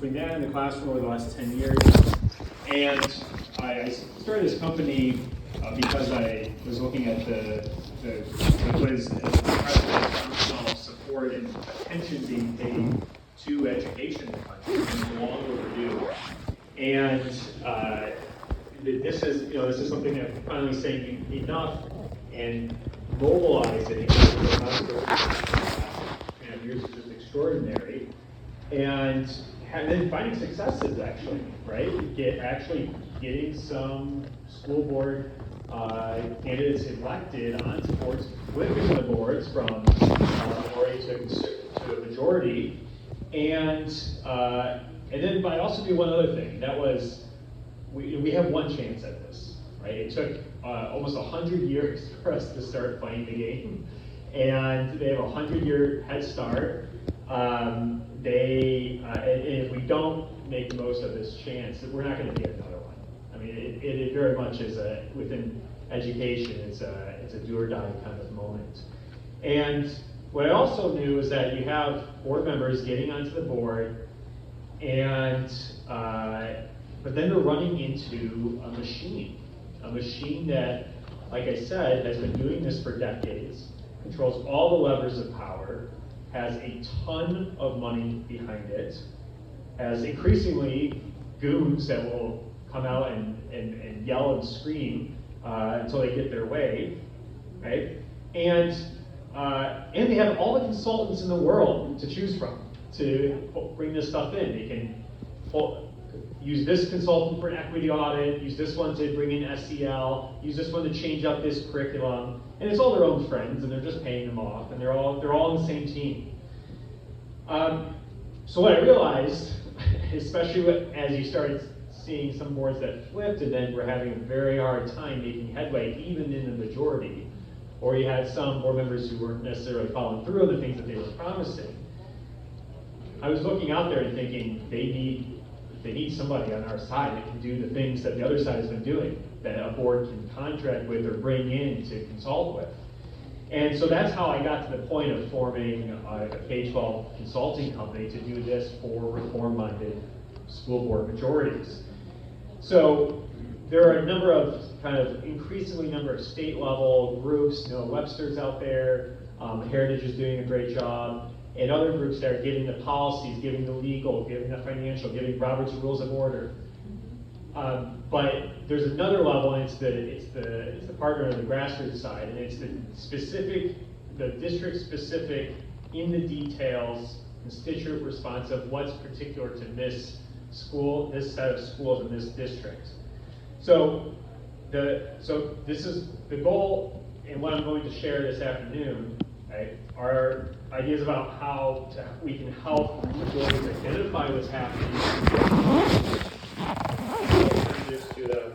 between that and the classroom over the last 10 years. And I started this company because I was looking at what is incredible support and attention being paid to education in the country, and long overdue. And this is something that I'm finally saying enough and mobilizing. Years is just extraordinary, and then finding successes actually, right? Getting some school board candidates elected on boards, flipping the boards from minority to a majority, and then I also do one other thing. That was we have one chance at this, right? It took almost 100 years for us to start playing the game. And they have a 100-year head start. And if we don't make the most of this chance, we're not going to get another one. I mean, it very much is within education. It's a do or die kind of moment. And what I also knew is that you have board members getting onto the board, and but then they're running into a machine that, like I said, has been doing this for decades. Controls all the levers of power, has a ton of money behind it, has increasingly goons that will come out and yell and scream until they get their way, right? And they have all the consultants in the world to choose from to bring this stuff in. They can use this consultant for an equity audit, use this one to bring in SEL, use this one to change up this curriculum, and it's all their own friends, and they're just paying them off, and they're all on the same team. So what I realized, especially as you started seeing some boards that flipped, and then were having a very hard time making headway, even in the majority, or you had some board members who weren't necessarily following through on the things that they were promising. I was looking out there and thinking they need somebody on our side that can do the things that the other side has been doing, that a board can contract with or bring in to consult with. And so that's how I got to the point of forming a K-12 consulting company to do this for reform-minded school board majorities. So there are a number of increasingly number of state level groups, Webster's out there, Heritage is doing a great job, and other groups that are giving the policies, giving the legal, giving the financial, giving Robert's Rules of Order. But there's another level, and it's the partner on the grassroots side, and it's the district specific, in the details, constituent response of what's particular to this school, this set of schools in this district. So this is the goal, and what I'm going to share this afternoon, right, are ideas about how we can help boards identify what's happening, to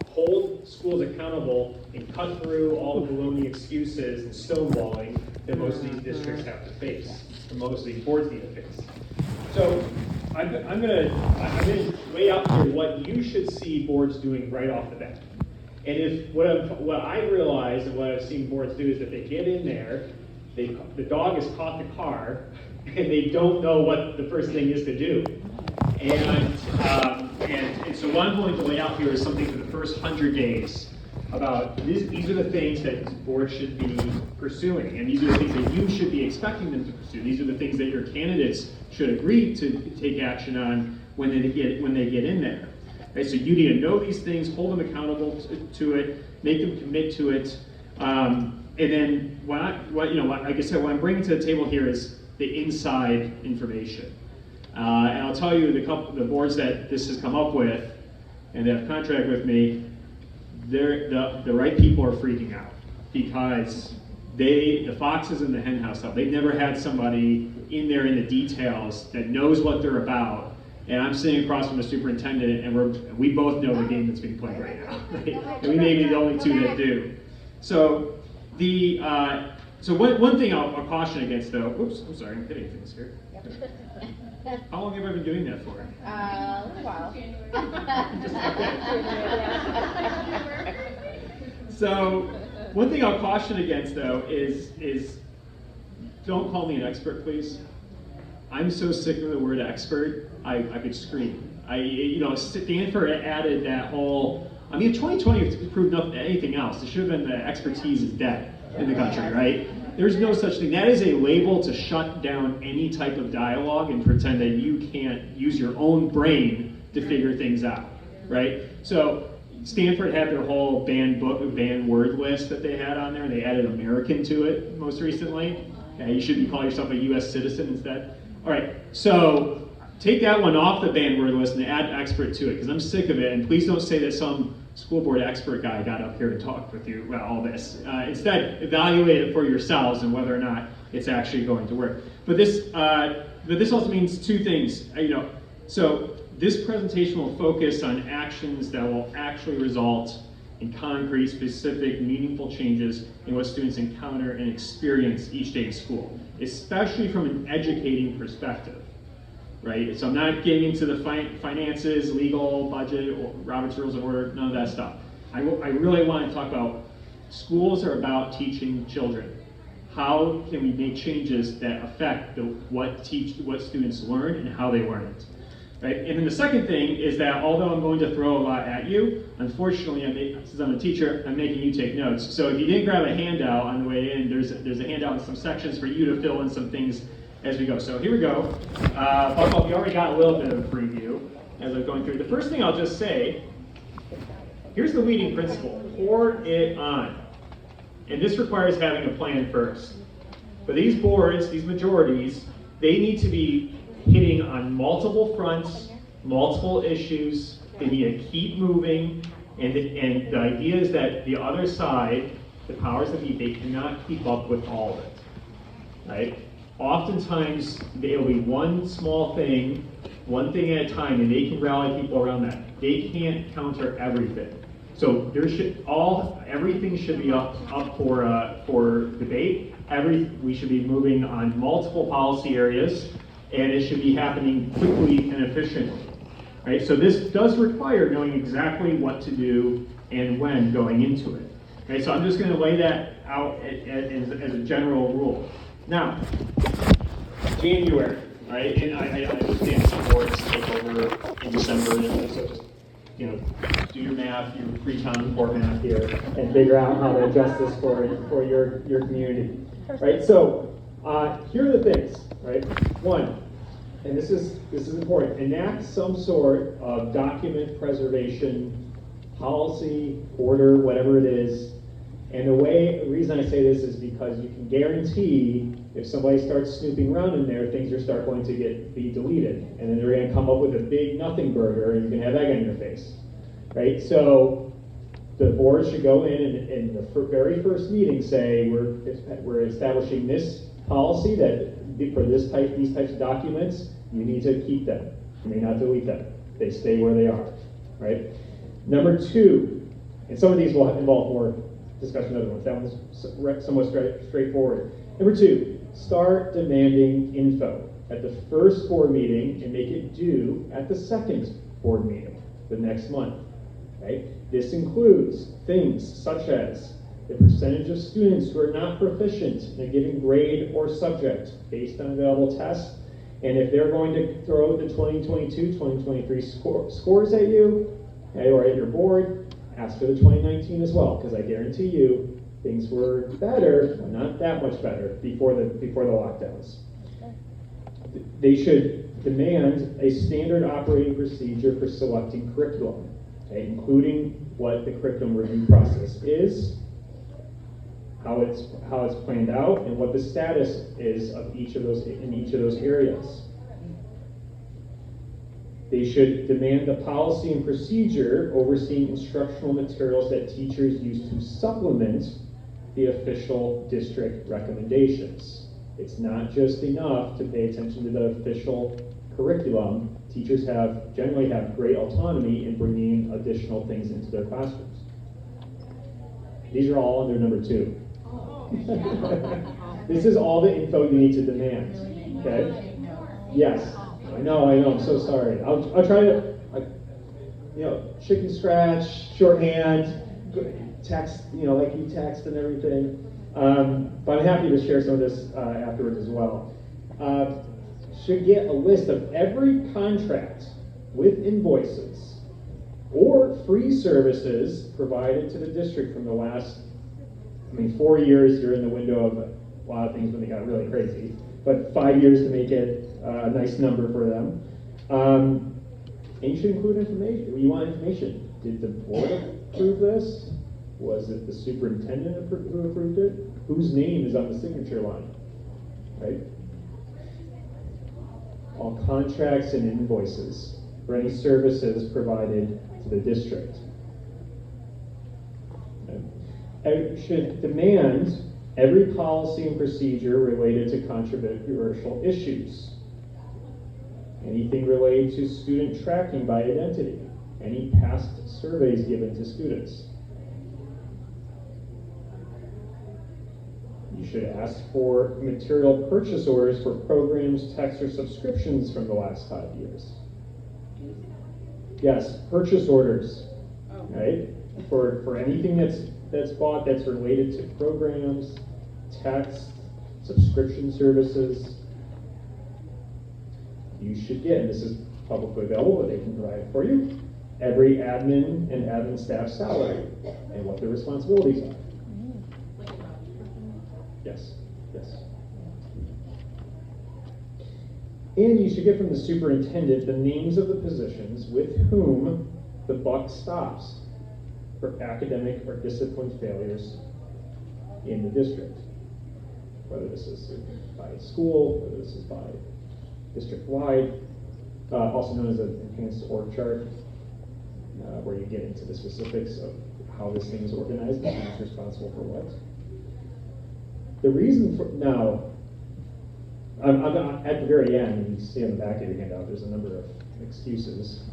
hold schools accountable and cut through all the baloney excuses and stonewalling that most of these districts have to face, or most of these boards need to face. So I'm going to lay out here what you should see boards doing right off the bat. And if what I realize and what I've seen boards do is that they get in there, the dog has caught the car, and they don't know what the first thing is to do. And so what I'm going to lay out here is something for the first 100 days about these are the things that boards should be pursuing, and these are the things that you should be expecting them to pursue. These are the things that your candidates should agree to take action on when they get in there. Right, so you need to know these things, hold them accountable to it, make them commit to it, and then like I said, what I'm bringing to the table here is the inside information. And I'll tell you, the boards that this has come up with and that have contracted with me, the right people are freaking out because the fox is in the hen house. They've never had somebody in there in the details that knows what they're about. And I'm sitting across from the superintendent, and we both know the game that's being played right now. Right? And we may be the only two that do. So one thing I'll caution against, though. Oops, I'm sorry, I'm hitting things here. How long have I been doing that for? A little while. So one thing I'll caution against, though, is don't call me an expert, please. I'm so sick of the word expert, I could scream. Stanford added that whole, 2020 proved anything else. It should have been the expertise is dead in the country, right? There's no such thing. That is a label to shut down any type of dialogue and pretend that you can't use your own brain to figure things out, right? So Stanford had their whole banned word list that they had on there, and they added American to it most recently. You should call yourself a U.S. citizen instead. All right, so take that one off the banned word list and add expert to it, because I'm sick of it. And please don't say that some school board expert guy got up here to talk with you about all this. Instead, evaluate it for yourselves and whether or not it's actually going to work. But this also means two things. So this presentation will focus on actions that will actually result in concrete, specific, meaningful changes in what students encounter and experience each day in school, especially from an educating perspective, right? So I'm not getting into the finances, legal, budget, or Robert's Rules of Order, none of that stuff. I really want to talk about schools are about teaching children. How can we make changes that affect what students learn and how they learn it? Right? And then the second thing is that although I'm going to throw a lot at you, unfortunately, since I'm a teacher, I'm making you take notes. So if you didn't grab a handout on the way in, there's a handout in some sections for you to fill in some things as we go. So here we go. Buckle up, you already got a little bit of a preview as I'm going through. The first thing I'll just say, here's the leading principle, pour it on. And this requires having a plan first. But these boards, these majorities, they need to be hitting on multiple fronts, multiple issues. They need to keep moving, and the idea is that the other side, the powers that be, they cannot keep up with all of it, right? Oftentimes, it'll be one small thing, one thing at a time, and they can rally people around that. They can't counter everything. So everything should be up for debate. We should be moving on multiple policy areas, and it should be happening quickly and efficiently, right? So this does require knowing exactly what to do and when going into it. Okay, so I'm just going to lay that out as a general rule. Now, January, right? And I understand some boards take over in December, so just do your math, your pre-Common Core math here, and figure out how to adjust this for your community, right? So here are the things, right? One, and this is important, enact some sort of document preservation policy, order, whatever it is. And the reason I say this is because you can guarantee if somebody starts snooping around in there, things are going to be deleted. And then they're going to come up with a big nothing burger and you can have egg on your face, right? So the board should go in the very first meeting say, we're establishing this policy that for these types of documents, you need to keep them. You may not delete them. They stay where they are, right? Number two, and some of these will involve more discussion than other ones. That one's somewhat straightforward. Number two, start demanding info at the first board meeting and make it due at the second board meeting the next month, right? This includes things such as the percentage of students who are not proficient in a given grade or subject based on available tests, and if they're going to throw the 2022, 2023 scores at you, okay, or at your board, ask for the 2019 as well, because I guarantee you things were better, but not that much better before the lockdowns. They should demand a standard operating procedure for selecting curriculum, okay, including what the curriculum review process is, how it's planned out, and what the status is of each of those areas. They should demand a policy and procedure overseeing instructional materials that teachers use to supplement the official district recommendations. It's not just enough to pay attention to the official curriculum. Teachers generally have great autonomy in bringing additional things into their classrooms. These are all under number 2. This is all the info you need to demand, okay? Yes, I know, I'm so sorry. I'll try to, chicken scratch, shorthand, text, like you text and everything. But I'm happy to share some of this afterwards as well. should get a list of every contract with invoices or free services provided to the district from the last, 4 years. You're in the window of a lot of things when they got really crazy, but 5 years to make it a nice number for them. And you should include information. You want information. Did the board approve this? Was it the superintendent who approved it? Whose name is on the signature line? Right? All contracts and invoices for any services provided to the district. Okay. Should demand every policy and procedure related to controversial issues. Anything related to student tracking by identity. Any past surveys given to students. You should ask for material purchase orders for programs, texts, or subscriptions from the last 5 years. Yes, purchase orders, right? For anything that's bought that's related to programs, texts, subscription services. You should get, and this is publicly available, but they can provide it for you, every admin and admin staff salary and what their responsibilities are. Yes, yes. And you should get from the superintendent the names of the positions with whom the buck stops for academic or discipline failures in the district. Whether this is by school, whether this is by district-wide, also known as an enhanced org chart, where you get into the specifics of how this thing is organized and who's responsible for what. The reason for, now, I'm at the very end, and you see on the back of your handout, there's a number of excuses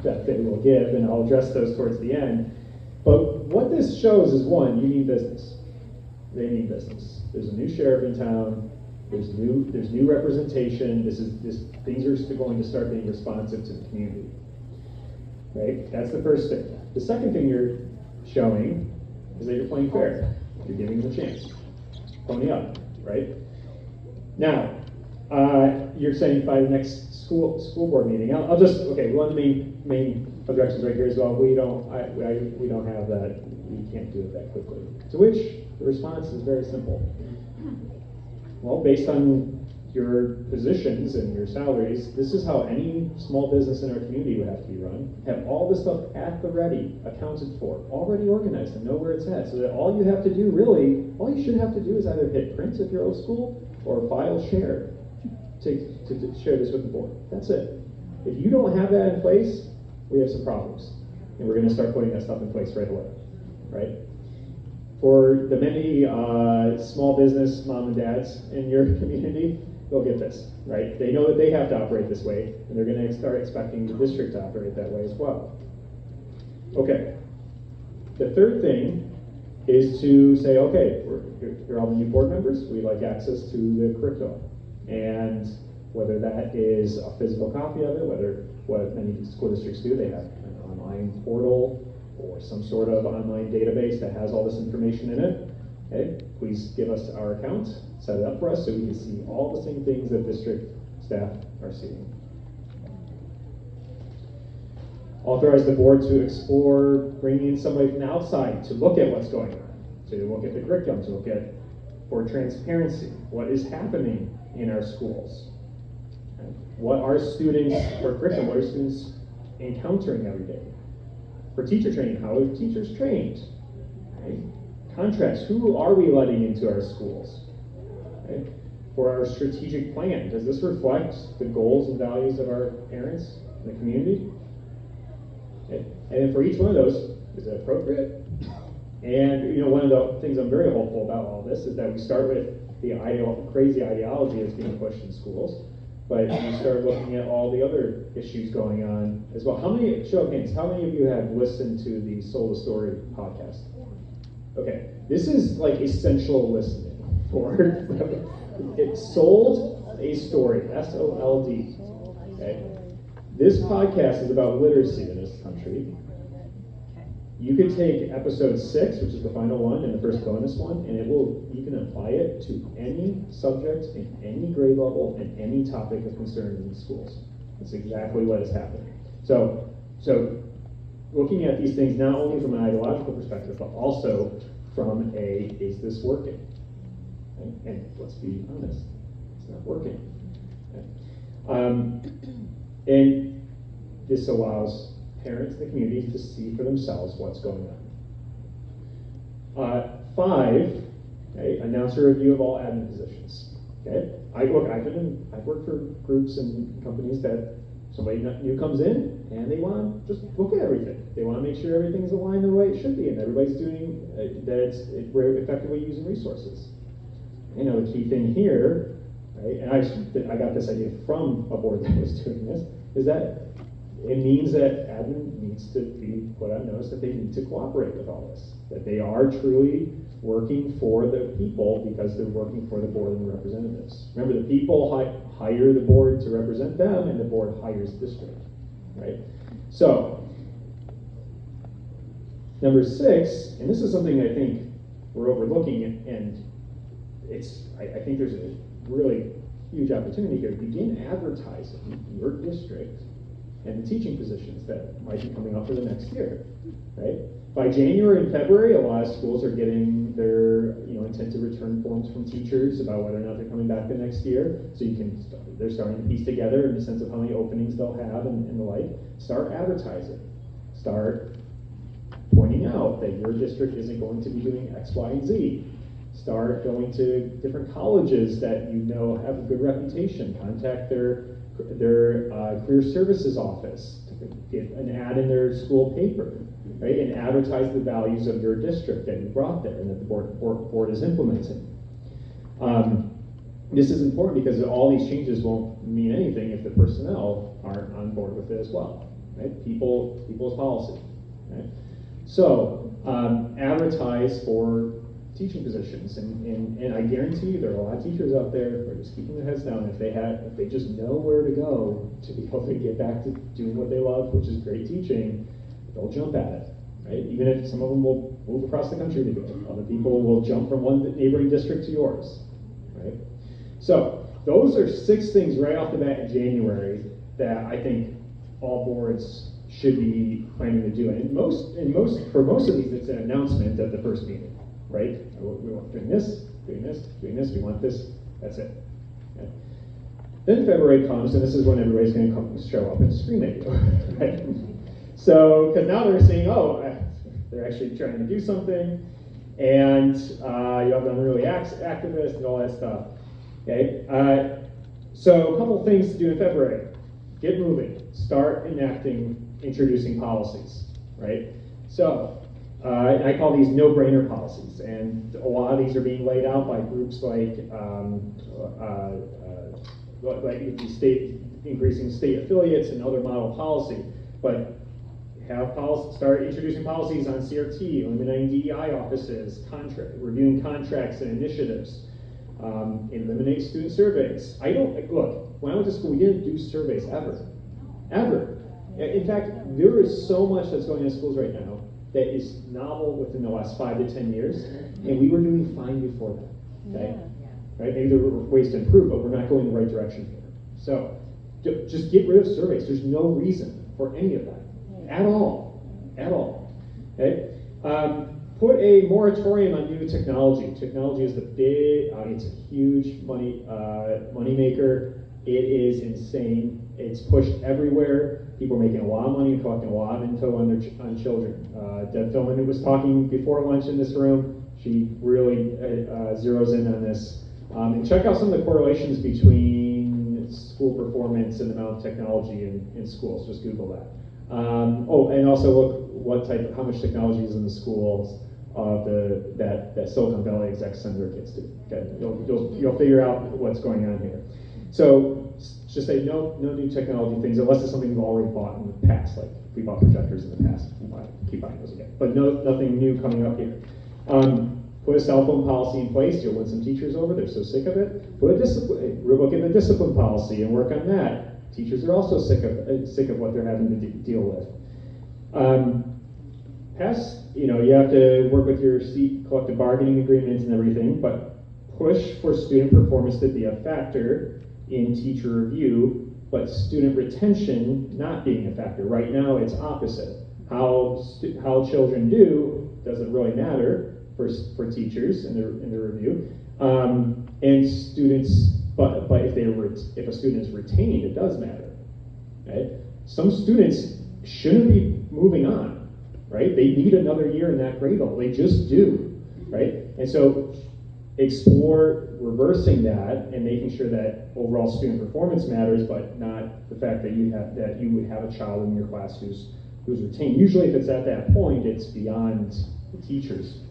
that they will give, and I'll address those towards the end. But what this shows is, one, you need business. They need business. There's a new sheriff in town. There's new representation. Things are going to start being responsive to the community. Right? That's the first thing. The second thing you're showing is that you're playing fair. You're giving them a chance. Pony up, right? Now, you're saying by the next school board meeting. I'll just, okay, one of the main objections right here as well. We don't have that. We can't do it that quickly. To which the response is very simple. Well, based on your positions and your salaries, this is how any small business in our community would have to be run. Have all this stuff at the ready, accounted for, already organized, and know where it's at. So that all you have to do, really, all you should have to do is either hit print if you're old school, or file share to share this with the board. That's it. If you don't have that in place, we have some problems. And we're going to start putting that stuff in place right away, right? For the many small business mom and dads in your community, they'll get this, right? They know that they have to operate this way, and they're going to start expecting the district to operate that way as well. Okay. The third thing is to say, okay, you're all the new board members. We'd like access to the curriculum. And whether that is a physical copy of it, what many school districts do, they have an online portal or some sort of online database that has all this information in it. Okay, please give us our account, set it up for us so we can see all the same things that district staff are seeing. Authorize the board to explore bringing in somebody from the outside to look at what's going on, to look at the curriculum, to look at, for transparency, what is happening in our schools. Okay. What are students, for curriculum, what are students encountering every day? For teacher training, how are teachers trained? Okay. Contracts, who are we letting into our schools? Okay. For our strategic plan, does this reflect the goals and values of our parents and the community? Okay. And then for each one of those, is it appropriate? And one of the things I'm very hopeful about all this is that we start with the crazy ideology that's being pushed in schools, but you start looking at all the other issues going on as well. Show of hands, how many of you have listened to the Sold a Story podcast? Okay, this is like essential listening for it. Sold a Story, SOLD. Okay, this podcast is about literacy in this country. You could take episode 6, which is the final one, and the first bonus one, and you can apply it to any subject in any grade level and any topic of concern in the schools. That's exactly what is happening. So looking at these things not only from an ideological perspective, but also from is this working? And let's be honest, it's not working. And this allows parents in the community to see for themselves what's going on. 5, okay, announce a review of all admin positions. Okay, I've worked for groups and companies that somebody new comes in and they want to just look at everything. They want to make sure everything's aligned the way it should be and everybody's doing we're effectively using resources. You know, the key thing here, right, and I got this idea from a board that was doing this, is that it means that admin needs to be put on notice that they need to cooperate with all this, that they are truly working for the people because they're working for the board and the representatives. Remember, the people hire the board to represent them, and the board hires the district, right? So, number 6, and this is something I think we're overlooking, and I think there's a really huge opportunity here. Begin advertising your district and the teaching positions that might be coming up for the next year, right? By January and February, a lot of schools are getting their intent to return forms from teachers about whether or not they're coming back the next year. So they're starting to piece together in the sense of how many openings they'll have and the like. Start advertising. Start pointing out that your district isn't going to be doing X, Y, and Z. Start going to different colleges that have a good reputation. Contact their career services office to get an ad in their school paper, right? And advertise the values of your district that you brought there and that the board is implementing. This is important because all these changes won't mean anything if the personnel aren't on board with it as well, right? People's policy, right? So advertise for teaching positions, and I guarantee you there are a lot of teachers out there who are just keeping their heads down. If they just know where to go to be able to get back to doing what they love, which is great teaching, they'll jump at it, right? Even if some of them will move across the country to do it, other people will jump from one neighboring district to yours, right? So those are 6 things right off the bat in January that I think all boards should be planning to do. And for most of these, it's an announcement at the first meeting. Right? We want doing this, we want this, that's it. Okay. Then February comes, and this is when everybody's going to show up and scream at you. Right? So, because now they're saying, they're actually trying to do something, and you have them really activist and all that stuff. Okay? So, a couple things to do in February. Get moving. Start introducing policies. Right? So, I call these no-brainer policies, and a lot of these are being laid out by groups like the state, increasing state affiliates and other model policy. But start introducing policies on CRT, eliminating DEI offices, reviewing contracts and initiatives, eliminate student surveys. When I went to school, we didn't do surveys ever. In fact, there is so much that's going on in schools right now that is novel within the last 5 to 10 years, and we were doing fine before that. Okay, right? Maybe there were ways to improve, but we're not going in the right direction here. So just get rid of surveys. There's no reason for any of that at all. Okay. Put a moratorium on new technology. Technology is it's a huge money maker. It is insane. It's pushed everywhere. People are making a lot of money and collecting a lot of info on children. Deb Philman, who was talking before lunch in this room, she really zeroes in on this. And check out some of the correlations between school performance and the amount of technology in schools. Just Google that. And also look how much technology is in the schools that Silicon Valley execs send their kids to. Okay, you'll figure out what's going on here. So just say no new technology things unless it's something we've already bought in the past, like if we bought projectors in the past, keep buying those again. But nothing new coming up here. Put a cell phone policy in place. You'll win some teachers over. They're so sick of it. Look at the discipline policy and work on that. Teachers are also sick of what they're having to deal with. pass, you have to work with your collective bargaining agreements and everything, but push for student performance to be a factor in teacher review, but student retention not being a factor. Right now, it's opposite. How children do doesn't really matter for teachers in the review, and students. But if a student is retained, it does matter. Right? Some students shouldn't be moving on. Right? They need another year in that grade level. They just do. Right? And so explore reversing that and making sure that overall student performance matters, but not the fact that you would have a child in your class who's retained. Usually, if it's at that point, it's beyond the teacher's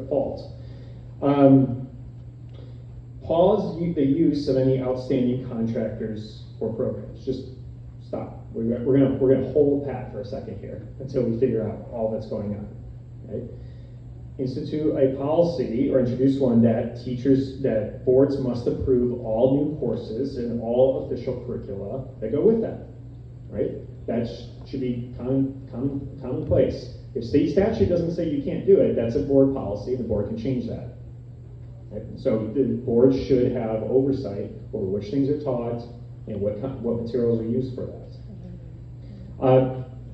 fault. Pause the use of any outstanding contractors or programs. Just stop. We're gonna hold pat for a second here until we figure out all that's going on. Right? Institute a policy or introduce one that boards must approve all new courses and all official curricula that go with that. Right? That should be commonplace. If state statute doesn't say you can't do it, that's a board policy. The board can change that. Right? So the board should have oversight over which things are taught and what materials are used for that.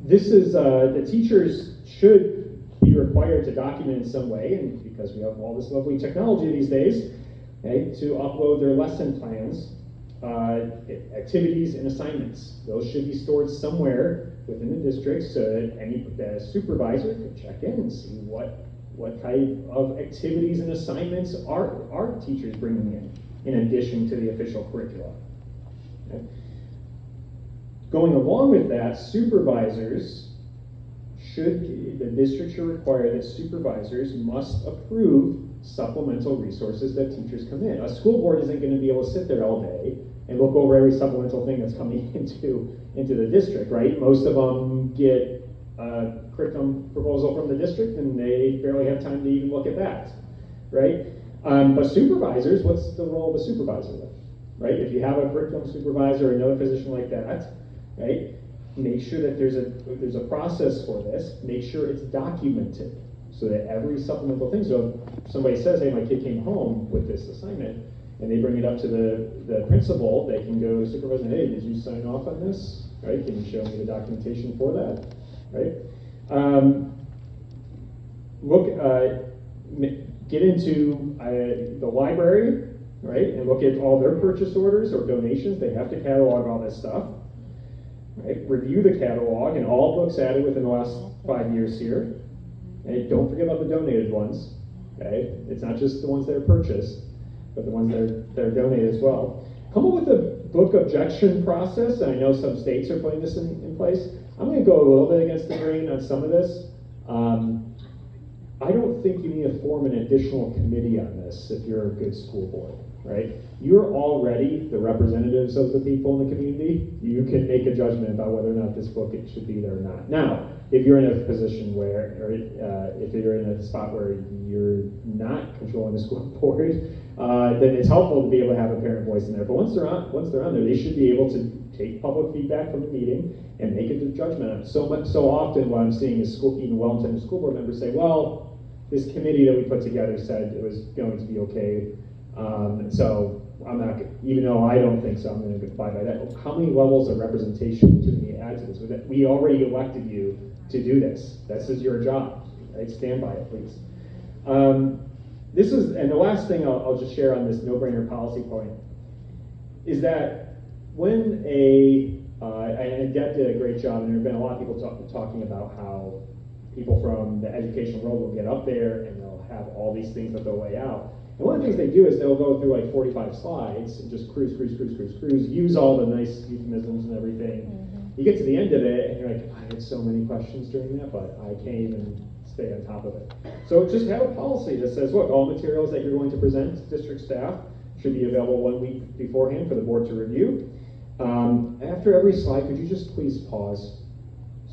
The teachers should be required to document in some way, and because we have all this lovely technology these days, okay, to upload their lesson plans, activities, and assignments. Those should be stored somewhere within the district so that the supervisor can check in and see what type of activities and assignments are teachers bringing in addition to the official curricula. Okay. Going along with that, the district should require that supervisors must approve supplemental resources that teachers come in. A school board isn't going to be able to sit there all day and look over every supplemental thing that's coming into the district, right? Most of them get a curriculum proposal from the district and they barely have time to even look at that, right? But supervisors, what's the role of a supervisor then, right? If you have a curriculum supervisor or another position like that, right? Make sure that there's a process for this. Make sure it's documented so that every supplemental thing. So if somebody says, "Hey, my kid came home with this assignment," and they bring it up to the principal, they can go to supervisor. "Hey, did you sign off on this? Right? Can you show me the documentation for that?" Right? Get into the library, right, and look at all their purchase orders or donations. They have to catalog all this stuff. Right? Review the catalog and all books added within the last 5 years here. And don't forget about the donated ones. Okay? It's not just the ones that are purchased, but the ones that are donated as well. Come up with a book objection process, and I know some states are putting this in place. I'm going to go a little bit against the grain on some of this. I don't think you need to form an additional committee on this if you're a good school board, right? You're already the representatives of the people in the community. You can make a judgment about whether or not this book should be there or not. Now, if you're in a position where, or if you're in a spot where you're not controlling the school board, then it's helpful to be able to have a parent voice in there. But once they're on there, they should be able to take public feedback from the meeting and make a judgment on it. So often what I'm seeing is even well-intended school board members say, well, this committee that we put together said it was going to be okay. So I'm not, even though I don't think so, I'm going to abide by that. How many levels of representation do we add to this? We already elected you to do this. This is your job, right? Stand by it, please. And the last thing I'll just share on this no-brainer policy point is that when and Deb did a great job, and there have been a lot of people talking about how people from the education world will get up there and they'll have all these things that they'll lay out. And one of the things they do is they'll go through like 45 slides and just cruise, use all the nice euphemisms and everything. Mm-hmm. You get to the end of it and you're like, I had so many questions during that, but I can't even stay on top of it. So just have a policy that says, look, all materials that you're going to present to district staff should be available 1 week beforehand for the board to review. After every slide, could you just please pause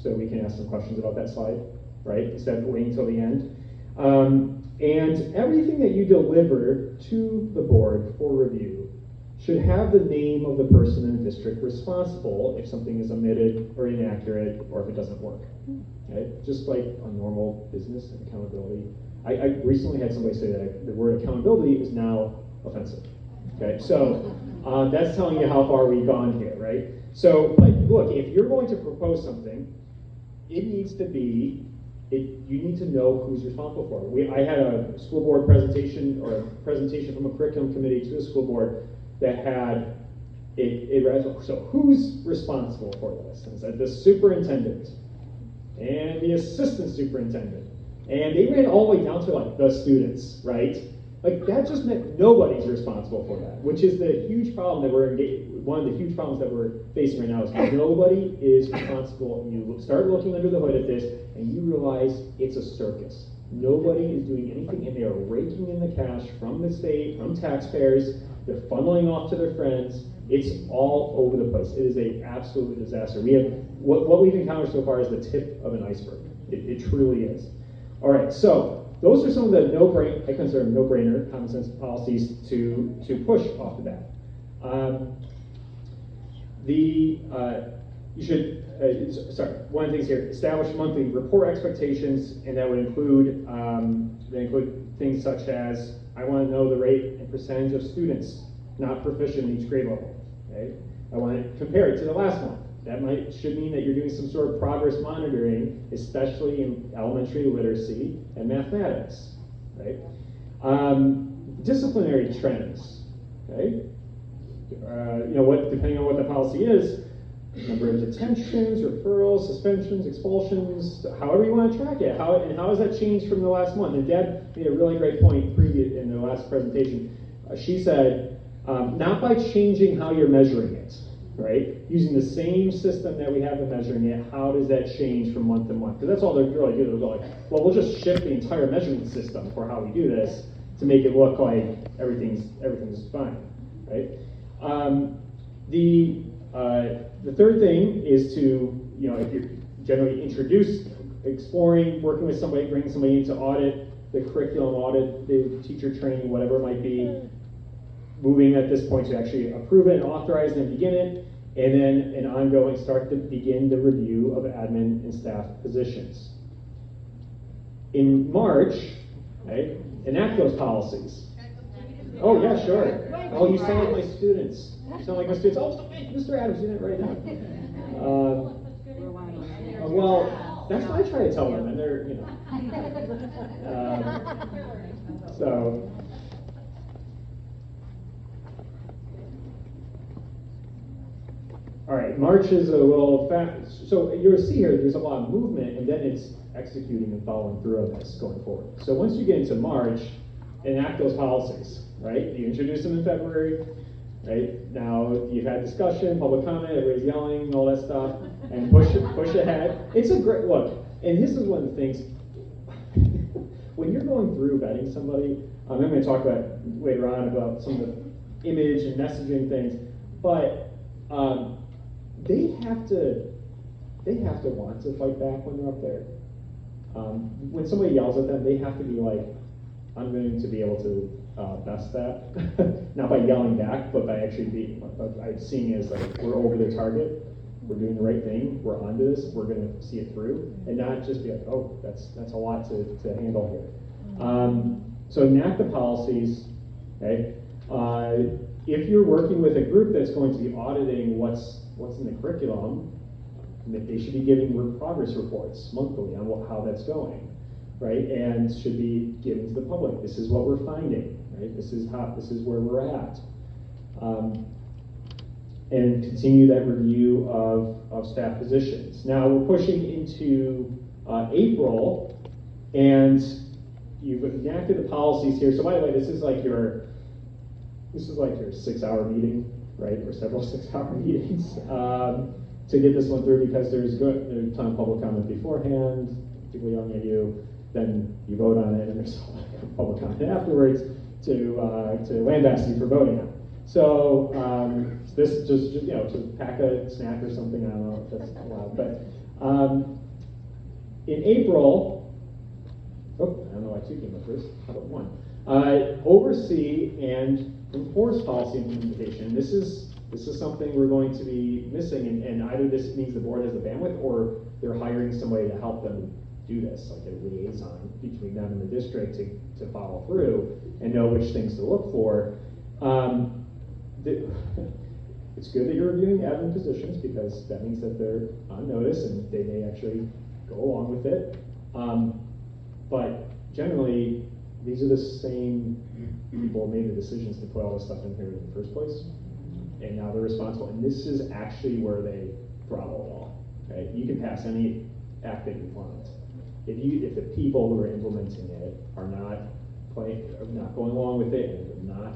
so we can ask some questions about that slide, right? Instead of waiting until the end. And everything that you deliver to the board for review should have the name of the person in the district responsible if something is omitted or inaccurate or if it doesn't work. Okay? Just like a normal business and accountability. I recently had somebody say that the word accountability is now offensive. Okay, so that's telling you how far we've gone here, right? So, but look, if you're going to propose something, it needs to be, you need to know who's responsible for it. I had a school board presentation or a presentation from a curriculum committee to the school board that had so who's responsible for this? And said the superintendent and the assistant superintendent. And they ran all the way down to like the students, right? Like that just meant nobody's responsible for that, which is the huge problem that one of the huge problems that we're facing right now is nobody is responsible. And you start looking under the hood at this and you realize it's a circus. Nobody is doing anything and they are raking in the cash from the state, from taxpayers. They're funneling off to their friends. It's all over the place. It is an absolute disaster. We have, what we've encountered so far is the tip of an iceberg. It truly is. All right, so those are some of the I consider no-brainer common sense policies to push off the bat. You should, one of the things here, establish monthly report expectations, and that would include, things such as, I want to know the rate and percentage of students not proficient in each grade level, okay? I want to compare it to the last month. That should mean that you're doing some sort of progress monitoring, especially in elementary literacy and mathematics, right? Disciplinary trends, okay? Depending on what the policy is, number of detentions, referrals, suspensions, expulsions, however you want to track it. How has that changed from the last month? And Deb made a really great point in the last presentation. She said, not by changing how you're measuring it, right? Using the same system that we have been measuring it, how does that change from month to month? Because that's all they're really doing. They're like, well, we'll just shift the entire measurement system for how we do this to make it look like everything's fine, right? The third thing is to, if you're generally exploring, working with somebody, bringing somebody in to audit the curriculum, audit the teacher training, whatever it might be, moving at this point to actually approve it and authorize and begin it, and then an ongoing start to begin the review of admin and staff positions. In March, right, enact those policies. Oh yeah, sure. Oh, you sound like my students. You sound like my students. Oh, Mr. Adams, you didn't write down. Well, that's what I try to tell them, and they're, so. All right, March is a little fast. So you'll see here, there's a lot of movement, and then it's executing and following through on this going forward. So once you get into March, enact those policies, right? You introduce them in February, right? Now you've had discussion, public comment, everybody's yelling, all that stuff, and push ahead. It's a great look, and this is one of the things. When you're going through vetting somebody, I'm going to talk about later on about some of the image and messaging things, but they have to want to fight back when they're up there. When somebody yells at them, they have to be like, I'm going to be able to best that, not by yelling back, but by actually seeing it as like, we're over their target, we're doing the right thing, we're onto this, we're going to see it through, and not just be like, oh, that's a lot to handle here. So enact the policies, okay? If you're working with a group that's going to be auditing what's in the curriculum, they should be giving progress reports monthly on how that's going, right? And should be given to the public. This is what we're finding, right? This is where we're at. And continue that review of staff positions. Now we're pushing into April, and you've enacted the policies here. So by the way, this is like your 6-hour meeting, right? Or several 6-hour meetings to get this one through, because there's a ton of public comment beforehand, people yelling at you, then you vote on it, and there's public comment afterwards to lambast you for voting on it. So this just to pack a snack or something, I don't know if that's allowed, but in April, I don't know why two came up first, how about one? Oversee and enforce policy implementation. This is something we're going to be missing, and either this means the board has the bandwidth, or they're hiring somebody to help them do this, like a liaison between them and the district to follow through and know which things to look for. It's good that you're reviewing admin positions, because that means that they're on notice and they may actually go along with it. But generally, these are the same people who made the decisions to put all this stuff in here in the first place, and now they're responsible. And this is actually where they throttle it all. Okay? You can pass any act that you want. If the people who are implementing it are not going along with it, and they're not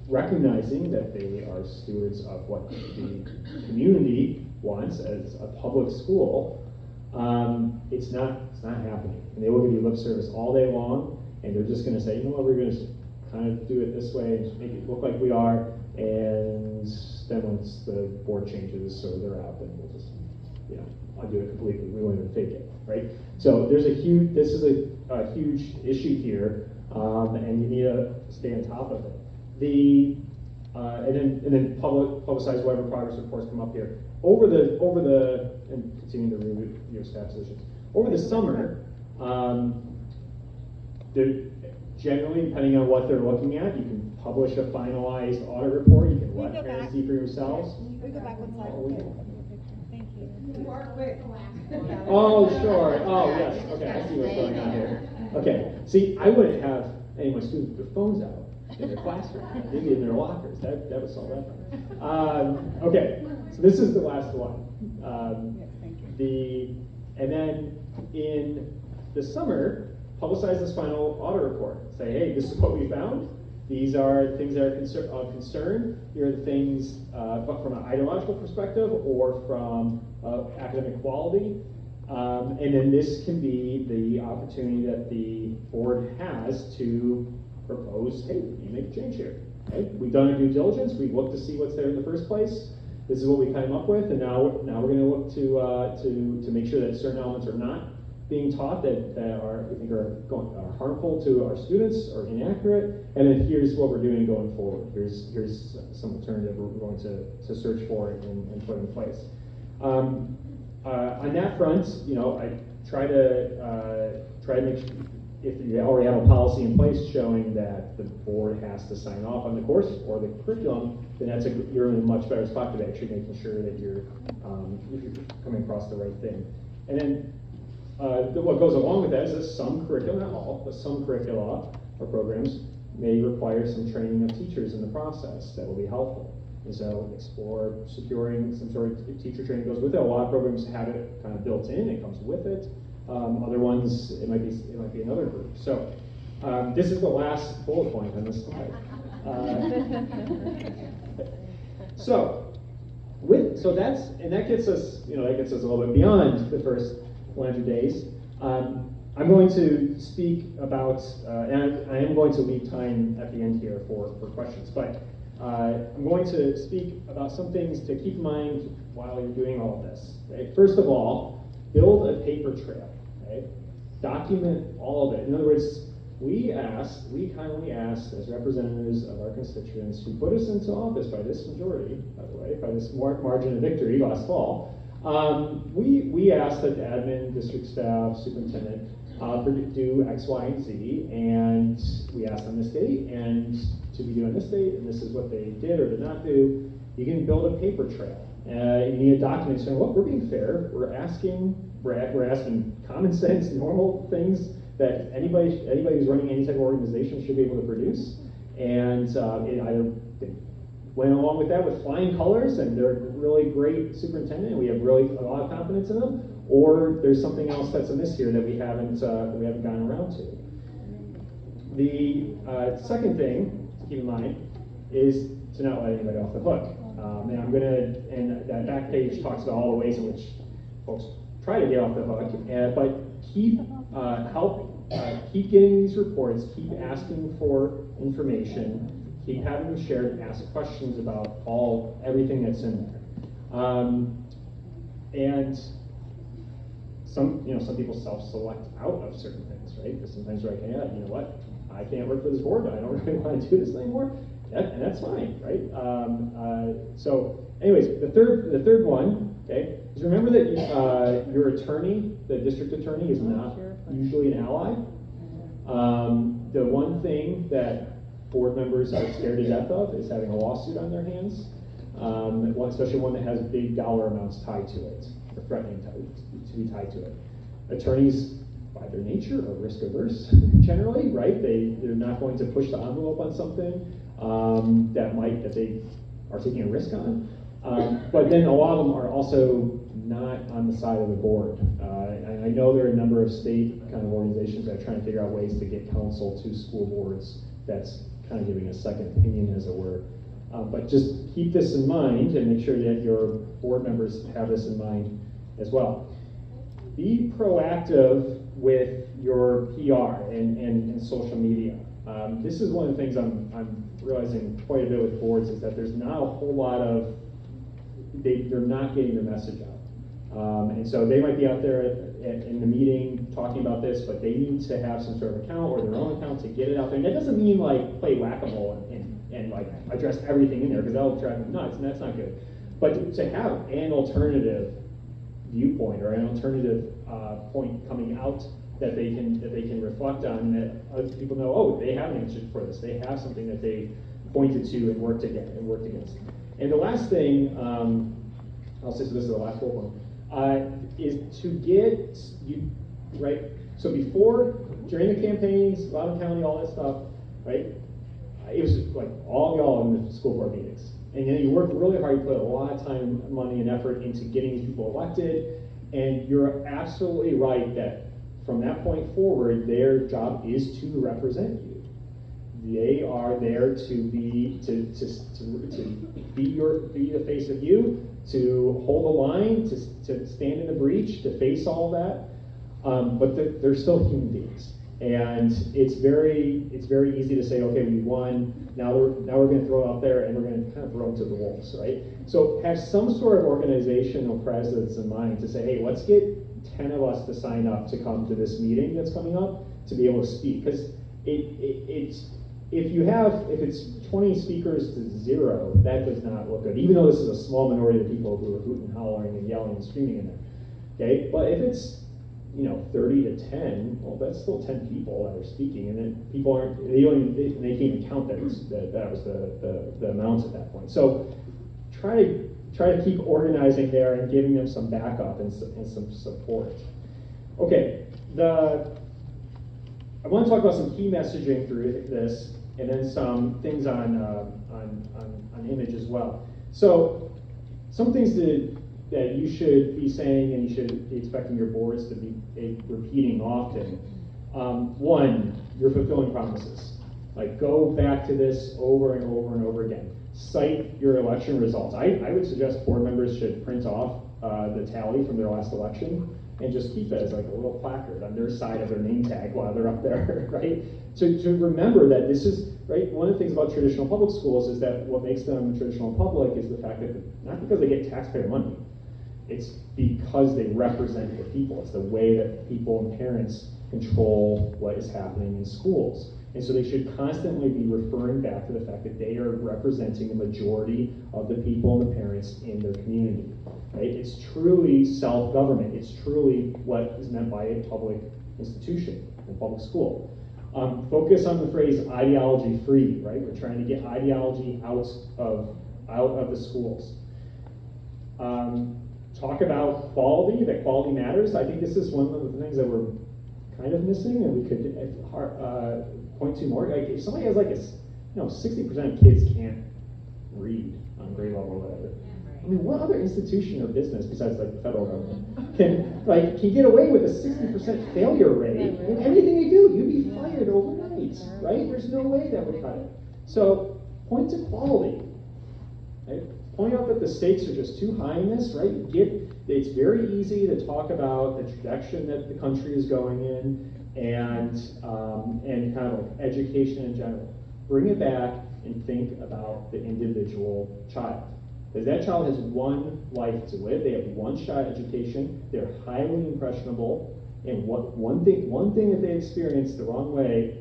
recognizing that they are stewards of what the community wants as a public school, it's not happening. And they will give you lip service all day long, and they're just going to say, you know what, we're going to kind of do it this way and make it look like we are, and then once the board changes or they're out, then we'll just, undo it completely. We won't even fake it, right? So this is a huge issue here, and you need to stay on top of it. And then publicize whatever progress reports come up here. And continuing to review your staff positions. Over the summer, generally, depending on what they're looking at, you can publish a finalized audit report. You can let parents see for yourselves. We go back one slide. Thank you. You are quick. Oh, sure. Oh, yes. Okay, I see what's going on here. Okay. See, I wouldn't have any of my students with their phones out in their classroom, maybe in their lockers. That would solve that problem. Okay, so this is the last one. And then in the summer, publicize this final audit report. Say, hey, this is what we found. These are things that are of concern. Here are the things, but from an ideological perspective or from academic quality. And then this can be the opportunity that the board has to propose, hey, you make a change here. Okay? We've done our due diligence. We've looked to see what's there in the first place. This is what we came up with, and now we're going to look to make sure that certain elements are not being taught that we think are harmful to our students or inaccurate. And then here's what we're doing going forward. Here's some alternative we're going to search for and put in place. On that front, I try to make sure, if you already have a policy in place showing that the board has to sign off on the course or the curriculum, then you're in a much better spot to actually making sure that you're coming across the right thing. And then what goes along with that is that some curricula, not all, but some curricula or programs may require some training of teachers in the process that will be helpful. And so explore securing some sort of teacher training goes with it. A lot of programs have it kind of built in, it comes with it. Other ones, it might be another group. So this is the last bullet point on this slide. That gets us, a little bit beyond the first 100 days. I'm going to speak about, and I am going to leave time at the end here for questions, but I'm going to speak about some things to keep in mind while you're doing all of this. Right? First of all, build a paper trail. Okay? Document all of it. In other words, we kindly asked as representatives of our constituents who put us into office by this majority, by the way, by this margin of victory last fall, we asked that the admin, district staff, superintendent do X, Y, and Z, and we asked on this date, and to be doing this date, and this is what they did or did not do. You can build a paper trail. You need a document saying, look, we're being fair. We're asking common sense, normal things that anybody who's running any type of organization should be able to produce. And it either went along with that with flying colors, and they're really great superintendent, and we have really a lot of confidence in them, or there's something else that's amiss here that we haven't gotten around to. The second thing to keep in mind is to not let anybody off the hook. And that back page talks about all the ways in which folks try to get off the hook, but keep getting these reports, keep asking for information, keep having them shared, ask questions about everything that's in there. And some people self-select out of certain things, right? Because sometimes you're like, yeah, you know what? I can't work for this board. I don't really want to do this anymore. and that's fine, right? So anyways, the third one, okay, is remember that your attorney, the district attorney, is not usually an ally. The one thing that board members are scared to death of is having a lawsuit on their hands, especially one that has big dollar amounts tied to it, or threatening to be tied to it. Attorneys, by their nature, are risk averse generally, right? They're not going to push the envelope on something that they are taking a risk on. But then a lot of them are also not on the side of the board. I know there are a number of state kind of organizations that are trying to figure out ways to get counsel to school boards that's kind of giving a second opinion, as it were. But just keep this in mind and make sure that your board members have this in mind as well. Be proactive with your PR and social media. This is one of the things I'm realizing quite a bit with boards is that there's not a whole lot of, they're not getting their message out. And so they might be out there in the meeting talking about this, but they need to have some sort of account or their own account to get it out there. And that doesn't mean like play whack-a-mole and like address everything in there, because that'll drive them nuts, and that's not good. But to have an alternative viewpoint or an alternative point coming out that they can reflect on, and that other people know, oh, they have an answer for this. They have something that they pointed to and worked against. And the last thing, I'll say, so this is the last bullet one, is to get you right. So during the campaigns, Loudoun County, all that stuff, right? It was like all y'all in the school board meetings. And then you worked really hard, you put a lot of time, money, and effort into getting these people elected, and you're absolutely right that from that point forward, their job is to represent you. They are there to be the face of you, to hold the line, to stand in the breach, to face all that. But they're still human beings. And it's very easy to say, okay, we won. Now we're going to throw it out there, and we're going to kind of throw it to the wolves, right? So have some sort of organizational presence in mind to say, hey, let's get 10 of us to sign up to come to this meeting that's coming up to be able to speak. Because if it's 20 speakers to 0, that does not look good. Even though this is a small minority of people who are hooting and hollering and yelling and screaming in there, okay? But if it's 30 to 10, well, that's still 10 people that are speaking, and then people they can't even count that was the amounts at that point. So try to keep organizing there and giving them some backup and some support. Okay, I want to talk about some key messaging through this, and then some things on image as well. So some things that you should be saying and you should be expecting your boards to be repeating often. One, you're fulfilling promises. Like, go back to this over and over and over again. Cite your election results. I would suggest board members should print off the tally from their last election and just keep it as like a little placard on their side of their name tag while they're up there, right? To remember that this is, right, one of the things about traditional public schools is that what makes them traditional public is the fact that, not because they get taxpayer money, it's because they represent the people. It's the way that people and parents control what is happening in schools. And so they should constantly be referring back to the fact that they are representing the majority of the people and the parents in their community. Right? It's truly self-government. It's truly what is meant by a public institution, a public school. Focus on the phrase ideology-free, right? We're trying to get ideology out of the schools. Talk about quality, that quality matters. I think this is one of the things that we're kind of missing, and we could point to more. Like, if somebody has like 60% of kids can't read on grade level or whatever. I mean, what other institution or business besides like the federal government can get away with a 60% failure rate in anything they do? You'd be fired overnight, right? There's no way that would cut it. So point to quality. Right? Point out that the stakes are just too high in this, right? It's very easy to talk about the trajectory that the country is going in and kind of like education in general. Bring it back and think about the individual child. Because that child has one life to live. They have one shot at education. They're highly impressionable. And one thing that they experience the wrong way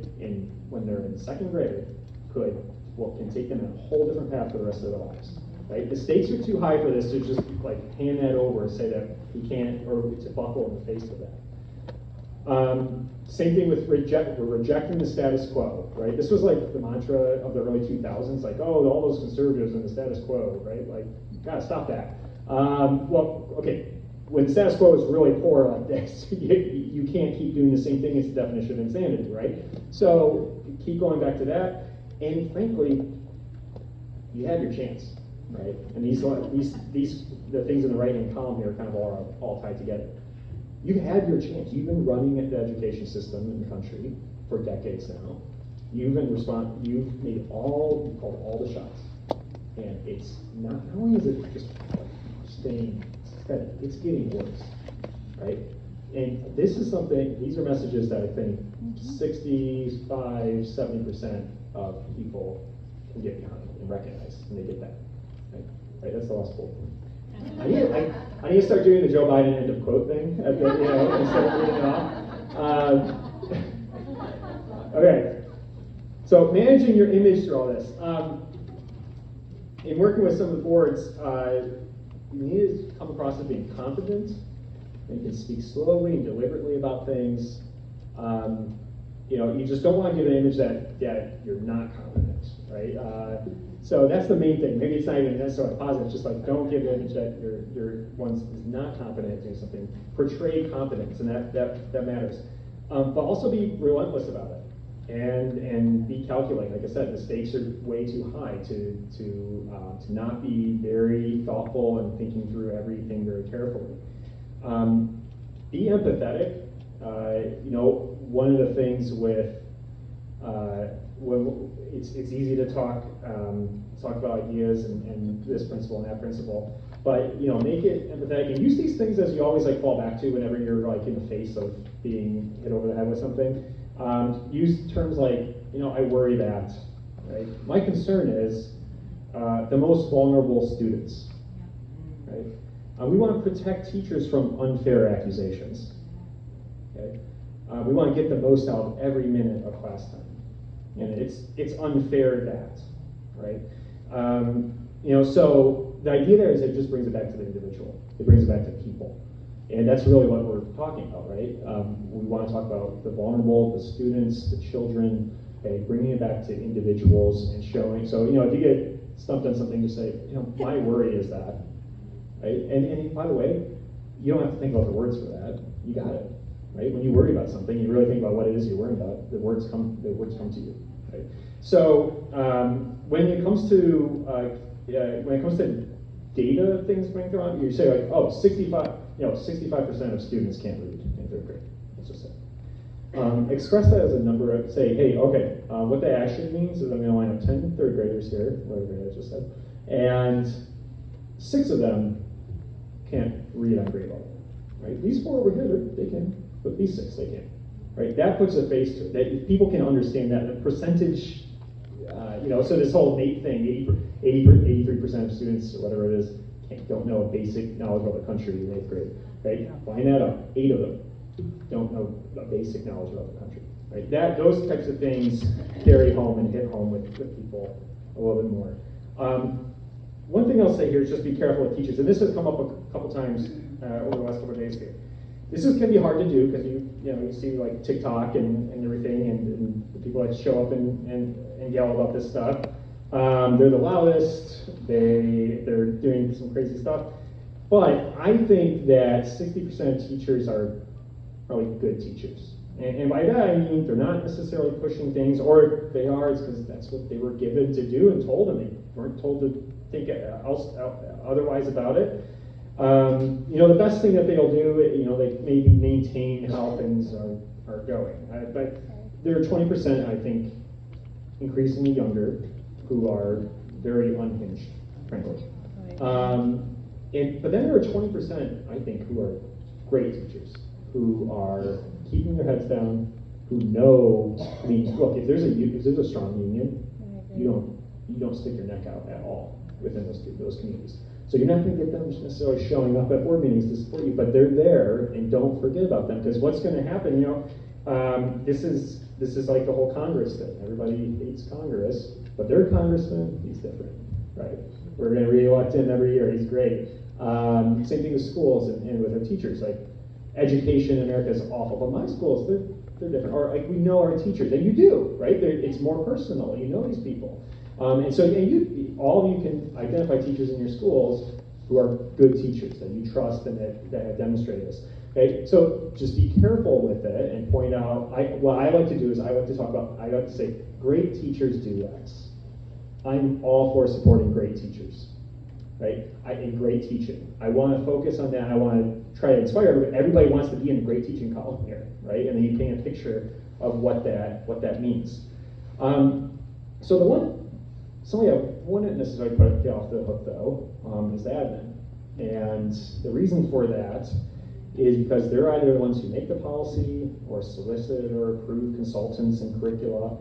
when they're in second grade could what can take them in a whole different path for the rest of their lives. Right? The stakes are too high for this to just like hand that over and say that he can't, or to buckle in the face of that. Same thing with we're rejecting the status quo, right? This was like the mantra of the early 2000s, like, oh, all those conservatives and the status quo, right? Like, gotta stop that. Well, okay, when the status quo is really poor like this, you can't keep doing the same thing. It's the definition of insanity, right? So keep going back to that, and frankly, you had your chance, right? And the things in the right-hand column here kind of all tied together. You've had your chance. You've been running the education system in the country for decades now. You've made all the shots. And it's not only is it just staying steady, it's getting worse, right? And these are messages that I think 65-70% of people can get behind and recognize, and they get that, right? That's the last bullet point. I need to start doing the Joe Biden end of quote thing at the, instead of reading it off. Okay, so managing your image through all this. In working with some of the boards, you need to come across as being confident, and you can speak slowly and deliberately about things. You just don't want to give an image that you're not confident, right? So that's the main thing. Maybe it's not even necessarily positive. It's just like, don't give the image that you're one is not confident at doing something. Portray confidence, and that matters. But also be relentless about it, and be calculating. Like I said, the stakes are way too high to not be very thoughtful and thinking through everything very carefully. Be empathetic. One of the things with when it's easy to talk about ideas and this principle and that principle, but make it empathetic and use these things as you always like fall back to whenever you're like in the face of being hit over the head with something. Use terms like I worry that, right? My concern is the most vulnerable students, right? We want to protect teachers from unfair accusations. Okay? We want to get the most out of every minute of class time, and it's unfair that, right? So the idea there is it just brings it back to the individual. It brings it back to people, and that's really what we're talking about, right? We want to talk about the vulnerable, the students, the children, okay, bringing it back to individuals and showing. So if you get stumped on something, just say, my worry is that, right? And by the way, you don't have to think about the words for that. You got it. Right? When you worry about something, you really think about what it is you're worrying about. The words come to you. Right? So when it comes to data things going through, you say like, 65% of students can't read in third grade. Let's just say. Express that as a number. Say, hey, okay, what that actually means is I'm going to line up 10 third graders here, whatever I just said, and 6 of them can't read on grade level. Right? These 4 over here, they can. But these 6 they can, right? That puts a face to it. That if people can understand that the percentage, so this whole Nate thing, 83% of students or whatever it is don't know a basic knowledge about the country in 8th grade, right? Line that up. 8 of them don't know a basic knowledge about the country, right? Those types of things carry home and hit home with people a little bit more. One thing I'll say here is just be careful with teachers, and this has come up a couple times over the last couple of days here. This can be hard to do because you see like TikTok and everything, and the people that show up and yell about this stuff. They're the loudest. They're doing some crazy stuff. But I think that 60% of teachers are probably good teachers, and by that I mean they're not necessarily pushing things, or if they are, it's because that's what they were given to do and told, and they weren't told to think otherwise about it. The best thing that they'll do, they maybe maintain how things are going. But there are 20%, I think, increasingly younger, who are very unhinged, frankly. But then there are 20%, I think, who are great teachers, who are keeping their heads down, who know. I mean, look, if there's a strong union, you don't stick your neck out at all within those communities. So you're not going to get them necessarily showing up at board meetings to support you, but they're there, and don't forget about them, because what's going to happen, this is like the whole Congress thing. Everybody hates Congress, But their congressman, he's different, right? We're gonna re-elect him every year, he's great. Same thing with schools and with our teachers, like education in America is awful, but my schools, they're different. Or like we know our teachers, and you do, right? It's more personal, you know these people. And all of you can identify teachers in your schools who are good teachers that you trust and that have demonstrated this. Okay, so just be careful with it and point out. What I like to do is I like to say, great teachers do X. I'm all for supporting great teachers, right? And great teaching. I want to focus on that. I want to try to inspire everybody. Everybody wants to be in the great teaching column here, right? And then you paint a picture of what that means. So somebody I wouldn't necessarily get off the hook though, is the admin. And the reason for that is because they're either the ones who make the policy or solicit or approve consultants and curricula.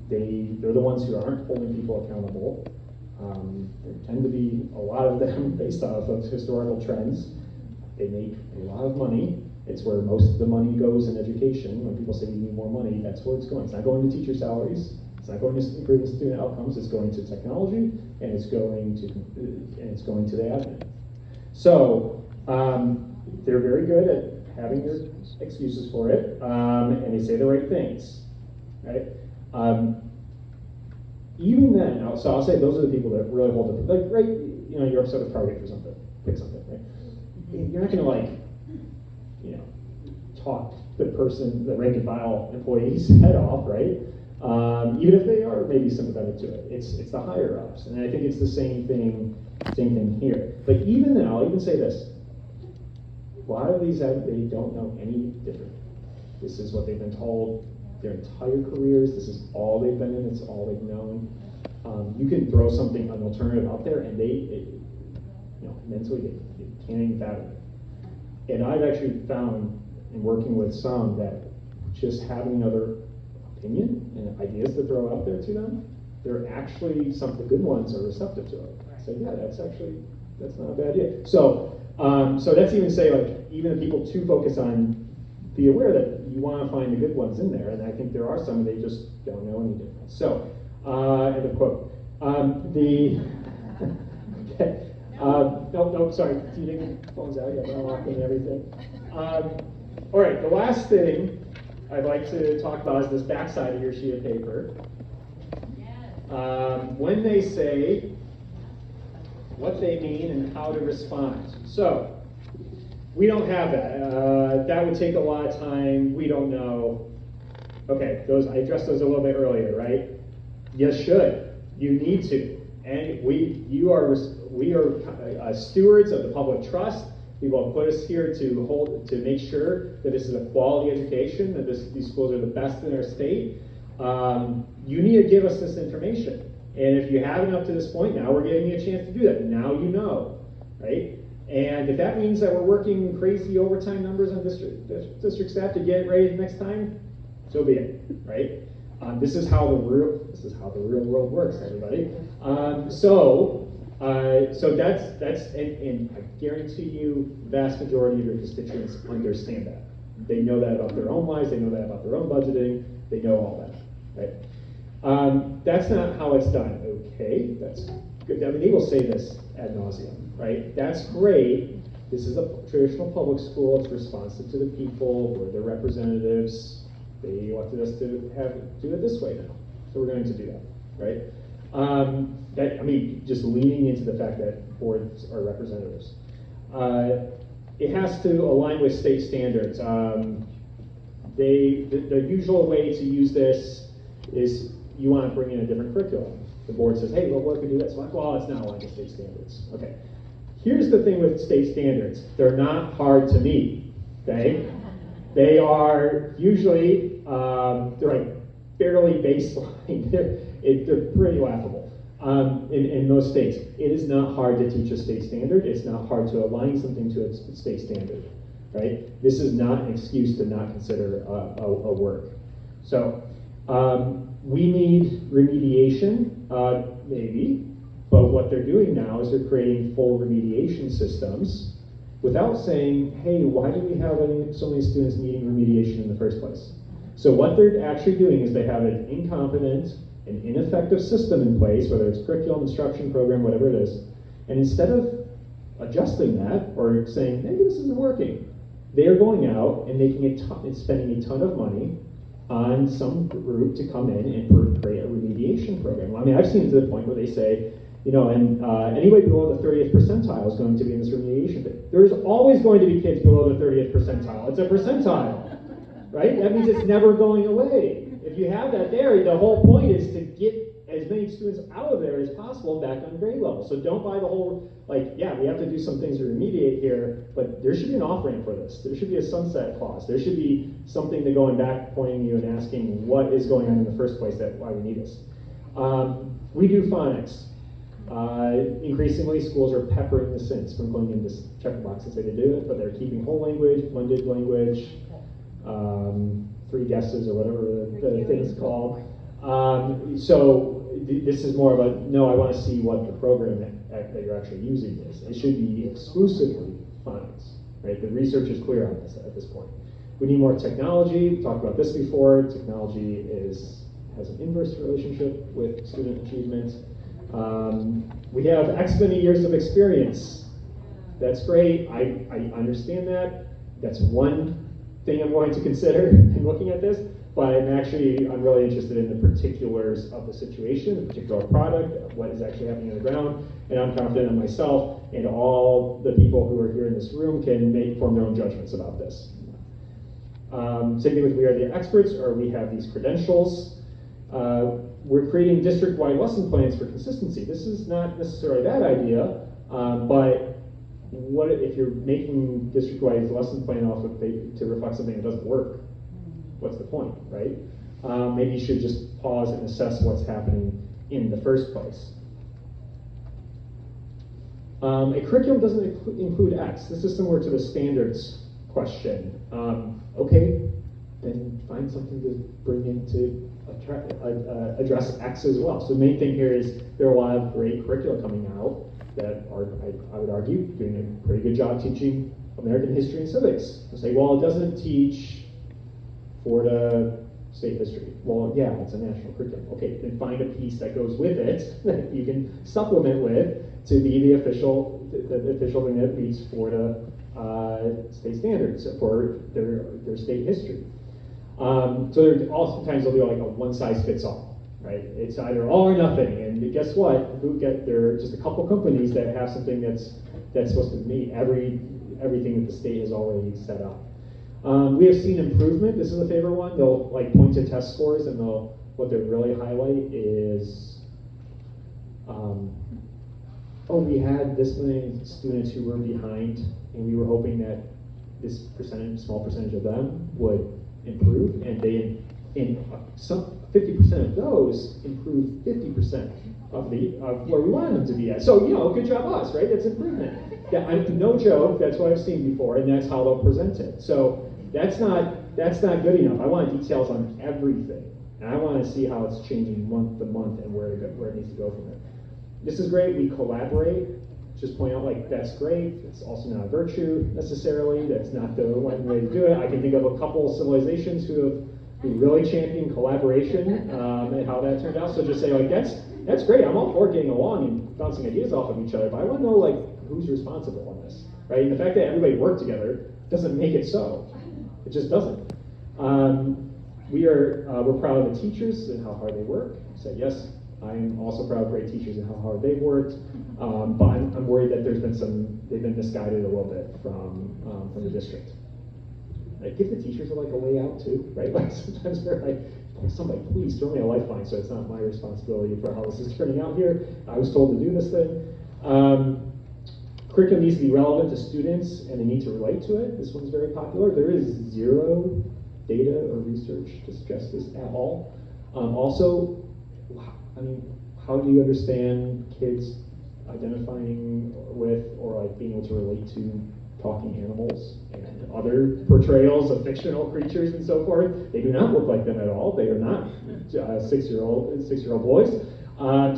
They're the ones who aren't holding people accountable. There tend to be a lot of them based off of historical trends. They make a lot of money. It's where most of the money goes in education. When people say we need more money, that's where it's going. It's not going to teacher salaries. It's not going to improving student outcomes. It's going to technology, and it's going to the admin. So they're very good at having their excuses for it, and they say the right things, right? Even then, so I'll say those are the people that really hold it. Like, right, you're upset with Target for something, pick something, right? You're not gonna talk the rank and file employee's head off, right? Even if they are maybe sympathetic to it. It's the higher ups, and I think it's the same thing here. But even then, I'll even say this. A lot of these, they don't know any different. This is what they've been told their entire careers. This is all they've been in. It's all they've known. You can throw an alternative out there, and mentally they can't even fathom it. And I've actually found in working with some that just having another opinion and ideas to throw out there to them, they're actually, some of the good ones are receptive to it. So yeah, that's not a bad idea. So that's even say, like, even if people too focus on, be aware that you want to find the good ones in there, and I think there are some, they just don't know any difference. So, end of quote. Okay. No, sorry, you didn't get phones out yet, I'm locking everything. All right, the last thing I'd like to talk about is this backside of your sheet of paper. When they say what they mean and how to respond. So, we don't have that. That would take a lot of time. We don't know. Okay, I addressed those a little bit earlier, right? You should. You need to. And we are stewards of the public trust. People have put us here to make sure that this is a quality education, that these schools are the best in our state. You need to give us this information. And if you haven't up to this point, now we're giving you a chance to do that. Now you know, right? And if that means that we're working crazy overtime numbers on district staff to get it ready next time, so be it, right? This is how the real world works, everybody. So that's and I guarantee you, the vast majority of your constituents understand that. They know that about their own lives. They know that about their own budgeting. They know all that, right? That's not how it's done. Okay, that's good. I mean, they will say this ad nauseum, right? That's great. This is a traditional public school. It's responsive to the people. We're their representatives. They elected us to do it this way now, so we're going to do that, right? Just leaning into the fact that boards are representatives. It has to align with state standards. The usual way to use this is you want to bring in a different curriculum. The board says, hey, well, we can do that. So I'm like, well, it's not aligned with state standards. Okay. Here's the thing with state standards. They're not hard to meet, okay? They are usually, they're like fairly baseline. They're pretty laughable in most states. It is not hard to teach a state standard. It's not hard to align something to a state standard, right? This is not an excuse to not consider a work. So we need remediation, maybe, but what they're doing now is they're creating full remediation systems without saying, hey, why do we have so many students needing remediation in the first place? So what they're actually doing is they have an incompetent an ineffective system in place, whether it's curriculum, instruction program, whatever it is, and instead of adjusting that or saying, maybe this isn't working, they are going out and making and spending a ton of money on some group to come in and create a remediation program. I mean, I've seen it to the point where they say, anybody below the 30th percentile is going to be in this remediation thing. There's always going to be kids below the 30th percentile. It's a percentile, right? That means it's never going away. If you have that there, the whole point is to get as many students out of there as possible back on grade level. So don't buy the whole, yeah, we have to do some things to remediate here, but there should be an off-ramp for this. There should be a sunset clause. There should be something to going back, pointing you and asking what is going on in the first place, why we need this. We do phonics. Increasingly, schools are peppering this in, sprinkling in this checkbox and say they do it, but they're keeping whole language, blended language, 3 guesses or whatever the thing is called. So this is more of a, no, I want to see what the program that you're actually using is. It should be exclusively phonics, right? The research is clear on this at this point. We need more technology. We talked about this before. Technology has an inverse relationship with student achievement. We have X many years of experience. That's great. I understand that. That's one thing I'm going to consider in looking at this. But I'm really interested in the particulars of the situation, the particular product, what is actually happening on the ground, and I'm confident in myself and all the people who are here in this room can form their own judgments about this. Same thing with we are the experts, or we have these credentials. We're creating district-wide lesson plans for consistency. This is not necessarily a bad idea, but what if you're making district-wide lesson plan to reflect something that doesn't work? What's the point, right? Maybe you should just pause and assess what's happening in the first place. A curriculum doesn't include X. This is similar to the standards question. Okay, then find something to bring in to address X as well. So the main thing here is there are a lot of great curricula coming out that are, I would argue, doing a pretty good job teaching American history and civics. They'll say, well, it doesn't teach Florida state history. Well, yeah, it's a national curriculum. Okay, then find a piece that goes with it that you can supplement with to be the official thing that meets Florida state standards for their state history. So oftentimes they'll do like a one-size-fits-all, right? It's either all or nothing, and guess what? There are just a couple companies that have something that's supposed to meet everything that the state has already set up. We have seen improvement. This is a favorite one. They'll point to test scores, and what they really highlight is, we had this many students who were behind, and we were hoping that this small percentage of them would improve, and some 50% of those improved 50% of where we wanted them to be at. So good job us, right? That's improvement. No joke. That's what I've seen before, and that's how they'll present it. So that's not good enough. I want details on everything, and I want to see how it's changing month to month and where it needs to go from there. This is great. We collaborate. Just point out that's great. It's also not a virtue necessarily. That's not the one way to do it. I can think of a couple of civilizations who really champion collaboration and how that turned out. So just say that's great. I'm all for getting along and bouncing ideas off of each other, but I want to know who's responsible on this, right? And the fact that everybody worked together doesn't make it so. It just doesn't. We're proud of the teachers and how hard they work. So yes, I'm also proud of great teachers and how hard they've worked. But I'm worried that they've been misguided a little bit from the district. Give the teachers a way out too, right? Sometimes they're like, somebody please throw me a lifeline so it's not my responsibility for how this is turning out here. I was told to do this thing. Curriculum needs to be relevant to students and they need to relate to it. This one's very popular. There is zero data or research to suggest this at all. Also, how do you understand kids identifying with or being able to relate to talking animals and other portrayals of fictional creatures and so forth? They do not look like them at all. They are not six-year-old boys.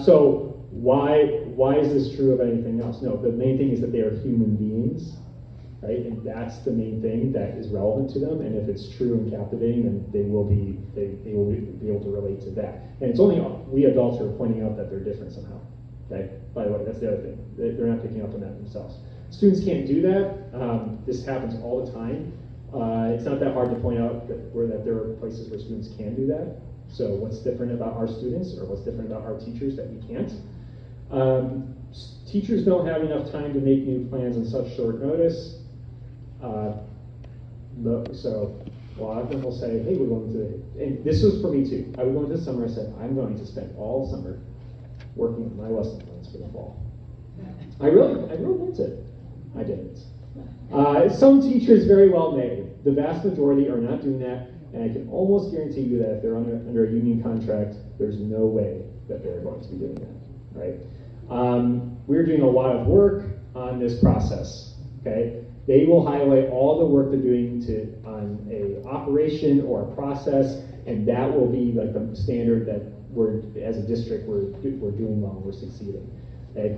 So why is this true of anything else? No, the main thing is that they are human beings right? And that's the main thing that is relevant to them, and if it's true and captivating, then they will be able to relate to that. And it's only we adults who are pointing out that they're different somehow, okay? By the way, that's the other thing. They're not picking up on that themselves. Students can't do that. This happens all the time. It's not that hard to point out that there are places where students can do that. So what's different about our students, or what's different about our teachers that we can't? Teachers don't have enough time to make new plans on such short notice. So a lot of them will say, hey, we're going to, and this was for me too. I would go into the summer, I said, I'm going to spend all summer working on my lesson plans for the fall. I really meant it. I didn't. Some teachers very well may. The vast majority are not doing that, and I can almost guarantee you that if they're under a union contract, there's no way that they're going to be doing that, right? We're doing a lot of work on this process, okay? They will highlight all the work they're doing on a operation or a process, and that will be like the standard that we're, as a district, we're doing well, we're succeeding. Okay?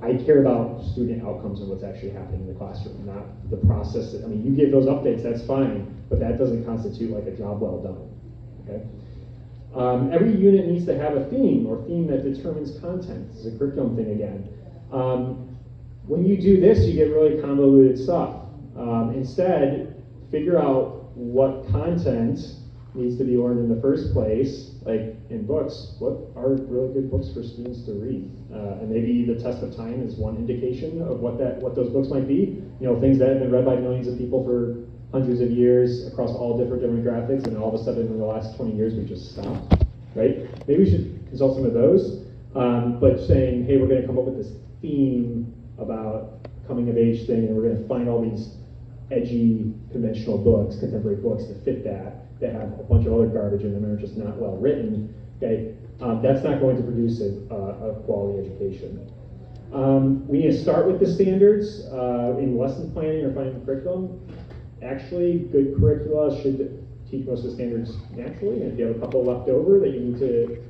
I care about student outcomes and what's actually happening in the classroom, not the process. I mean, you give those updates, that's fine, but that doesn't constitute like a job well done, okay? Every unit needs to have a theme or theme that determines content. This is a curriculum thing again. When you do this, you get really convoluted stuff. Instead, figure out what content needs to be learned in the first place. Like in books, what are really good books for students to read? And maybe the test of time is one indication of what those books might be. You know, things that have been read by millions of people for hundreds of years across all different demographics, and all of a sudden in the last 20 years we just stopped, right? Maybe we should consult some of those, but saying, hey, we're going to come up with this theme about coming of age thing, and we're going to find all these edgy conventional books, contemporary books that fit that have a bunch of other garbage in them and are just not well written, okay? That's not going to produce a quality education. We need to start with the standards in lesson planning or finding the curriculum. Actually, good curricula should teach most of the standards naturally, and if you have a couple left over that you need to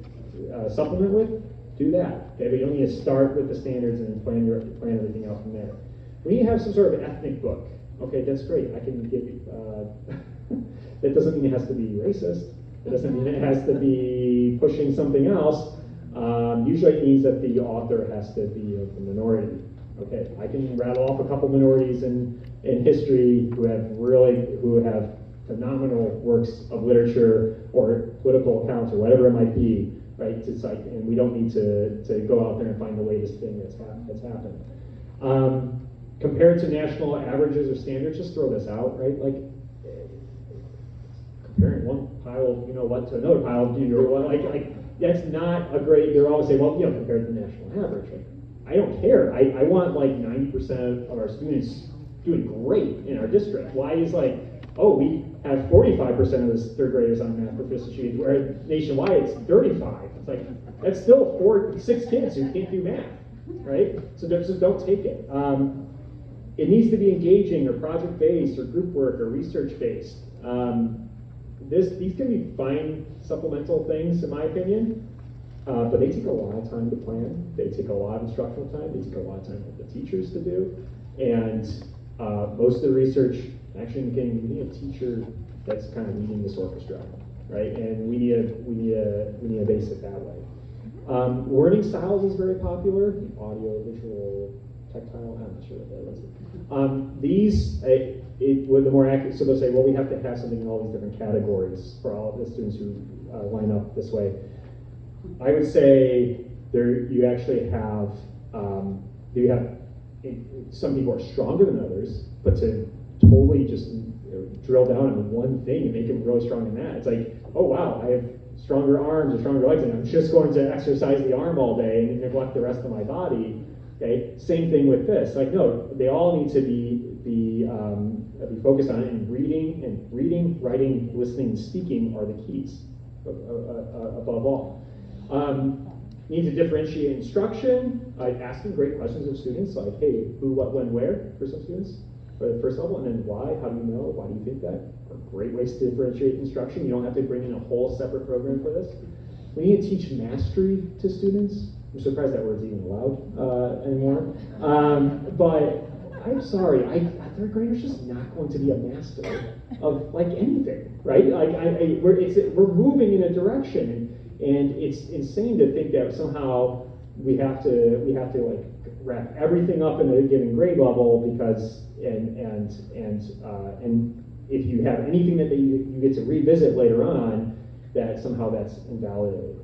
supplement with, do that. Okay, but you don't need to start with the standards and then plan everything out from there. We need to have some sort of ethnic book. Okay, that's great. I can give you, that doesn't mean it has to be racist. It doesn't mean it has to be pushing something else. Usually it means that the author has to be of the minority. Okay, I can rattle off a couple minorities in history who have phenomenal works of literature or political accounts or whatever it might be, right? It's like, and we don't need to go out there and find the latest thing that's happened. Compared to national averages or standards, just throw this out, right? Like comparing one pile of, you know what, to another pile of, you know what, like that's not a great. They're always saying, well, you know, compared to the national average. Like, I don't care. I want like 90% of our students doing great in our district. Why is like, oh, we have 45% of the third graders on math proficiency, where nationwide it's 35. It's like, that's still 6 kids who can't do math, right? So just don't take it. It needs to be engaging or project-based or group work or research-based. These can be fine supplemental things, in my opinion, but they take a lot of time to plan. They take a lot of instructional time. They take a lot of time for the teachers to do. And most of the research, actually, we need a teacher that's kind of leading this orchestra, right? And we need to base it that way. Learning styles is very popular. Audio, visual, tactile. I'm not sure what that was. With the more accurate, so they'll say, well, we have to have something in all these different categories for all of the students who line up this way. I would say you actually have some people are stronger than others, but to totally just drill down on one thing and make them really strong in that, it's like, oh wow, I have stronger arms or stronger legs, and I'm just going to exercise the arm all day and neglect the rest of my body. Okay, same thing with this. Like, no, they all need to be focused on it, and reading, writing, listening, and speaking are the keys above all. Need to differentiate instruction, asking great questions of students, like, hey, who, what, when, where, for some students, for the first level, and then why, how do you know, why do you think that? Are great ways to differentiate instruction. You don't have to bring in a whole separate program for this. We need to teach mastery to students. I'm surprised that word's even allowed anymore. But I'm sorry, a third grader's just not going to be a master of like anything, right? Like we're moving in a direction, and it's insane to think that somehow we have to like wrap everything up in a given grade level because and if you have anything that you get to revisit later on, that somehow that's invalidated.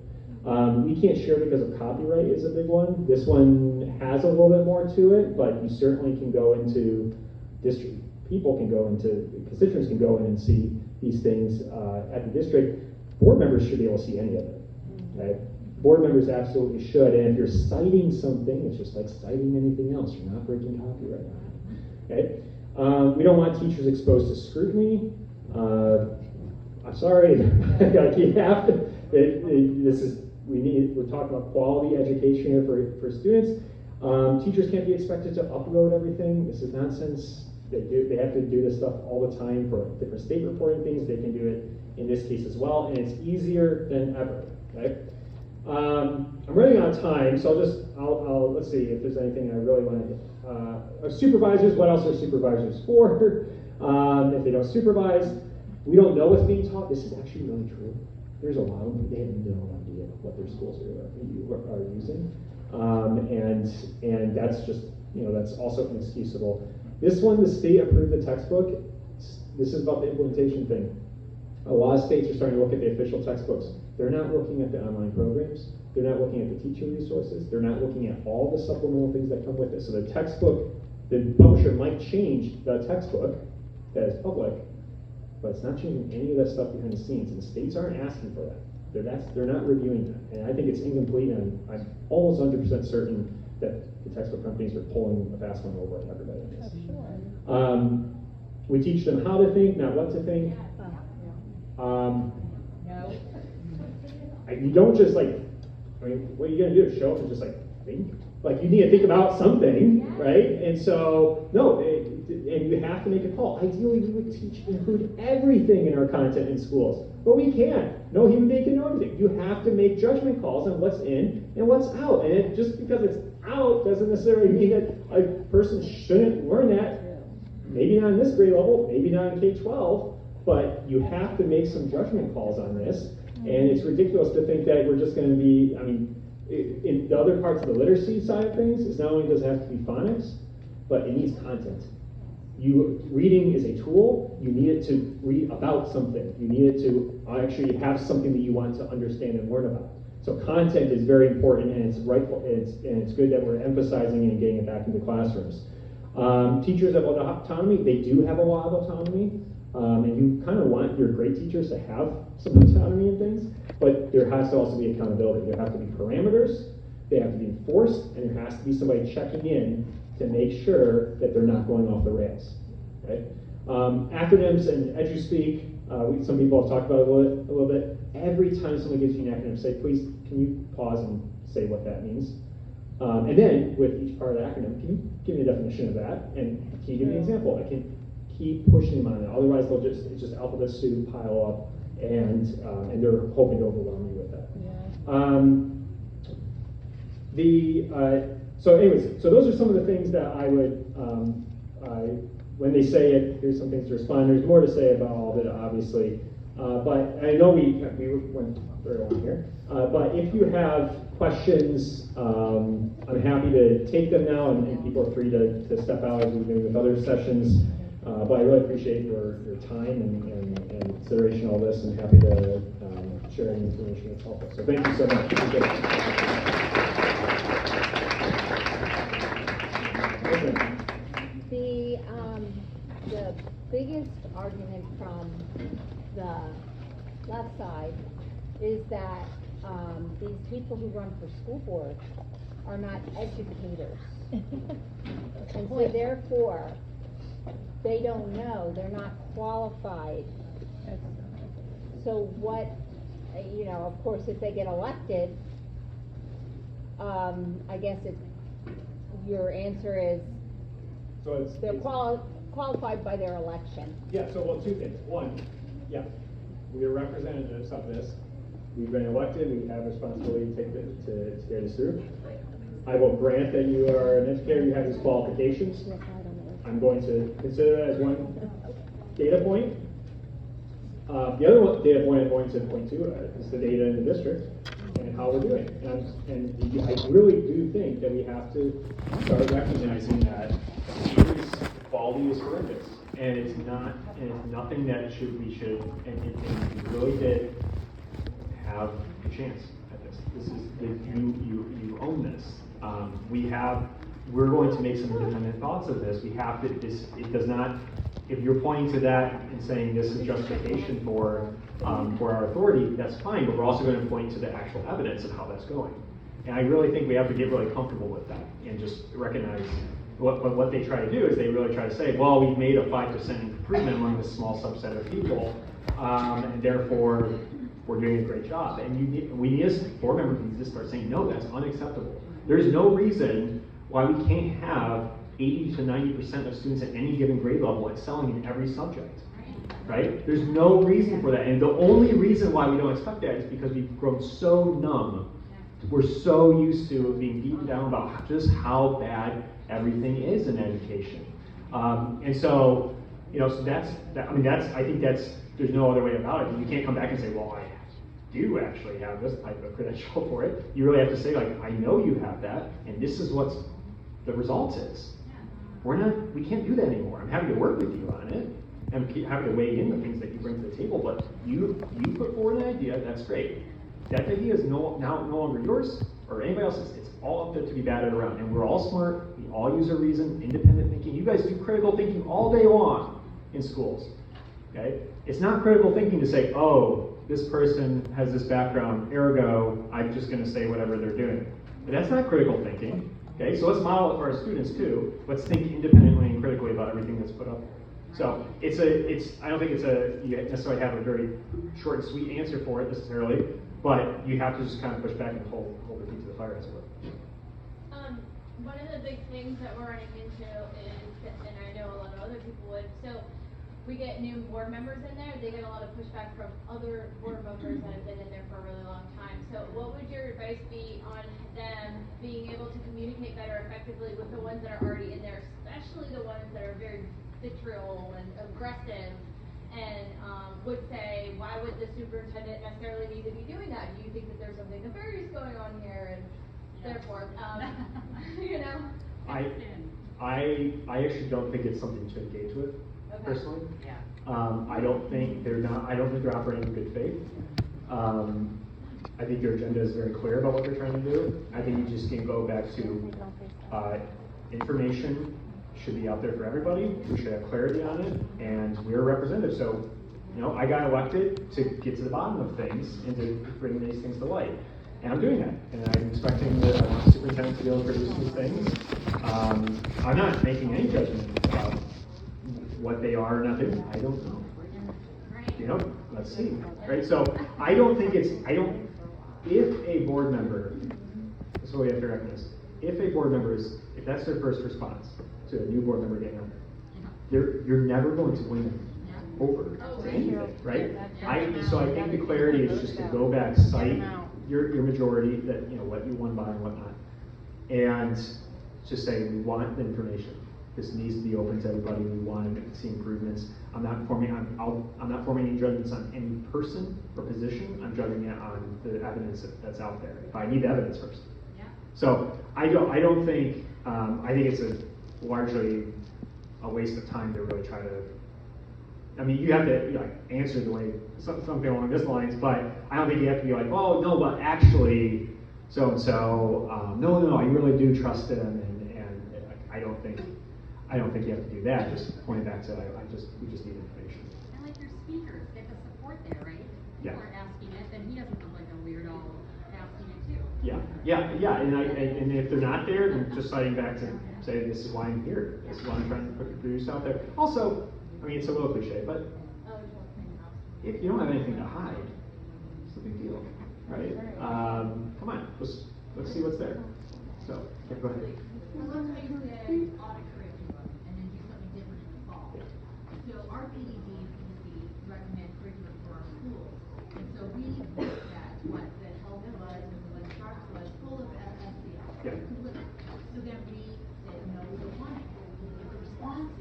We can't share because of copyright is a big one. This one has a little bit more to it, but you certainly can go into district. People can go into, constituents can go in and see these things at the district. Board members should be able to see any of it. Okay? Board members absolutely should, and if you're citing something, it's just like citing anything else. You're not breaking copyright on it. Okay? We don't want teachers exposed to scrutiny. I'm sorry, you have to. We're talking about quality education here for students. Teachers can't be expected to upload everything. This is nonsense. They have to do this stuff all the time for different state reporting things. They can do it in this case as well, and it's easier than ever. Okay? I'm running out of time, so let's see if there's anything I really want to. Supervisors, what else are supervisors for? If they don't supervise, we don't know what's being taught. This is actually really true. There's a lot of them, they have no idea what their schools are using. And that's just, that's also inexcusable. This one, the state approved the textbook. This is about the implementation thing. A lot of states are starting to look at the official textbooks. They're not looking at the online programs. They're not looking at the teacher resources. They're not looking at all the supplemental things that come with it. So the textbook, the publisher might change the textbook that is public, but it's not changing any of that stuff behind the scenes, and the states aren't asking for that. They're not reviewing that, and I think it's incomplete, and I'm almost 100% certain that the textbook companies are pulling a fast one over everybody on this. Sure. We teach them how to think, not what to think. No. You don't just what are you gonna do? Show up and just think? Like you need to think about something, right? And so, no, and you have to make a call. Ideally, we would include everything in our content in schools, but we can't. No human being can know everything. You have to make judgment calls on what's in and what's out. And just because it's out doesn't necessarily mean that a person shouldn't learn that. Maybe not in this grade level, maybe not in K-12, but you have to make some judgment calls on this. And it's ridiculous to think that we're just going to be, in the other parts of the literacy side of things, is not only does it have to be phonics, but it needs content. Reading is a tool. You need it to read about something. You need it to actually have something that you want to understand and learn about. So content is very important, and it's rightful. And it's good that we're emphasizing it and getting it back into classrooms. Teachers have autonomy. They do have a lot of autonomy, and you kind of want your great teachers to have some autonomy in things. But there has to also be accountability. There have to be parameters. They have to be enforced, and there has to be somebody checking in to make sure that they're not going off the rails. Okay? Acronyms and EduSpeak, some people have talked about it a little bit. Every time someone gives you an acronym, say, please, can you pause and say what that means? And then, with each part of the acronym, can you give me a definition of that? And can you give me an example? I can keep pushing them on it. Otherwise, it's just alphabet soup, pile up, and they're hoping to overwhelm you with that. Yeah. So anyways, so those are some of the things that I would, when they say it, here's some things to respond. There's more to say about all of it, obviously. But I know we went very long here. But if you have questions, I'm happy to take them now, and people are free to step out as we do with other sessions. But I really appreciate your time and consideration of all this, and happy to share any information that's helpful. So thank you so much. Appreciate it. The biggest argument from the left side is that these people who run for school board are not educators. And so therefore, they don't know, they're not qualified. So what, of course, if they get elected, I guess your answer is So they're qualified by their election. Yeah, so two things. One, yeah, we are representatives of this. We've been elected, we have responsibility to carry this through. I will grant that you are an educator, you have these qualifications. I'm going to consider that as one data point. The other data point I'm going to point to is the data in the district and how we're doing. And I really do think that we have to start recognizing that quality is horrendous, and it's nothing that we should, and we really did have a chance at this. This is you own this. We're going to make some independent thoughts of this. We have to. It does not. If you're pointing to that and saying this is justification for our authority, that's fine. But we're also going to point to the actual evidence of how that's going. And I really think we have to get really comfortable with that and just recognize what they try to do is they really try to say, well, we've made a 5% improvement among this small subset of people, and therefore we're doing a great job. And we as board members need to start saying, no, that's unacceptable. There's no reason why we can't have 80 to 90% of students at any given grade level excelling in every subject, right? There's no reason for that. And the only reason why we don't expect that is because we've grown so numb. We're so used to being beaten down about just how bad everything is in education. And so, so that's, I think there's no other way about it. You can't come back and say, well, I do actually have this type of credential for it. You really have to say, like, I know you have that, and this is what the result is. We can't do that anymore. I'm happy to work with you on it, and happy to weigh in the things that you bring to the table, but you put forward an idea, that's great. That idea is no longer yours or anybody else's. It's all up there to be batted around. And we're all smart. We all use our reason, independent thinking. You guys do critical thinking all day long in schools. Okay? It's not critical thinking to say, oh, this person has this background, ergo, I'm just going to say whatever they're doing. But that's not critical thinking. Okay? So let's model it for our students too. Let's think independently and critically about everything that's put up there. So I don't think you necessarily have a very short and sweet answer for it necessarily. But you have to just kind of push back and hold the feet to the fire, as it were. One of the big things that we're running into is, and I know a lot of other people would, so we get new board members in there, they get a lot of pushback from other board members that have been in there for a really long time. So what would your advice be on them being able to communicate better effectively with the ones that are already in there, especially the ones that are very vitriol and aggressive? And would say, why would the superintendent necessarily need to be doing that? Do you think that there's something nefarious going on here? And therefore, I actually don't think it's something to engage with, personally. Yeah. I don't think they're operating in good faith. I think their agenda is very clear about what they're trying to do. I think you just can go back to information should be out there for everybody. We should have clarity on it, and we're a representative. So, I got elected to get to the bottom of things and to bring these things to light. And I'm doing that. And I'm expecting the superintendent to be able to produce these things. I'm not making any judgment about what they are or not doing. I don't know. Let's see. Right? So I don't think if a board member, this is what we have to recognize, if a board member if that's their first response to a new board member getting up there, you're never going to win them over anything, right? So I think the clarity is just to go back, cite your majority, that what you won by and whatnot, and just say we want the information. This needs to be open to everybody. We want to see improvements. I'm not forming any judgments on any person or position. I'm judging it on the evidence that's out there. If I need the evidence first. Yeah. So I don't think I think it's largely a waste of time to really try to. I mean, you have to answer the way something along this lines, but I don't think you have to be like, oh no, but actually, so and so. No, I really do trust him, and I don't think you have to do that. Just pointing back to we just need information. And like your speakers get the support there, right? If people are asking it, then he doesn't look like a weirdo asking it too. Yeah, and if they're not there, then just citing back to say this is why I'm here. This is why I'm trying to produce out there. Also, I mean, it's a little cliche, but if you don't have anything to hide, it's a big deal, right? Come on, let's see what's there. So, yeah, go ahead. I love how you said audit curriculum and then do something different in the fall. Yeah. So our PDD and PDC recommend curriculum for our schools, and so we looked at what the health was and what sharks was full of SCL. Yeah. So then we said no, we don't want it. The response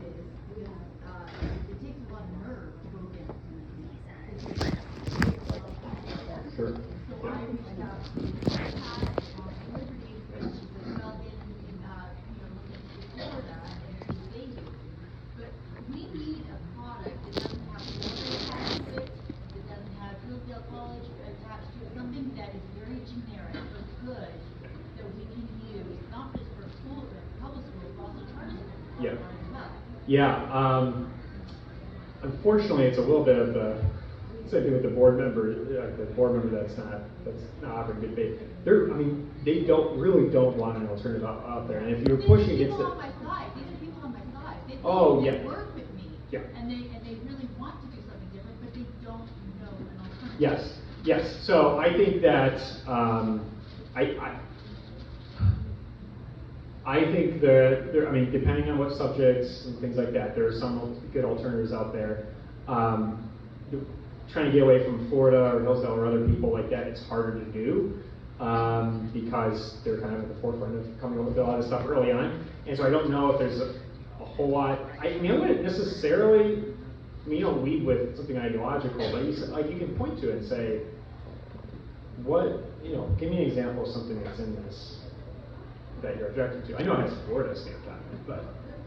Yeah. as well. Yeah, unfortunately, it's a little bit of the same thing with the board member that's not offering good faith. I mean, they really don't want an alternative out there, and if you're These pushing are against people it. on my side. These are people on my side. Oh, they yeah. work with me. Yeah. And they really want to do something different, but they don't know an alternative. Yes. So I think that I think that I mean, depending on what subjects and things like that, there are some good alternatives out there. Trying to get away from Florida or Hillsdale or other people like that, it's harder to do because they're kind of at the forefront of coming up with a lot of stuff early on. And so I don't know if there's a whole lot. I mean, I wouldn't necessarily. I mean, you don't lead with something ideological, but you can point to it and say, give me an example of something that's in this that you're objecting to. I know it has Florida stamped on it, but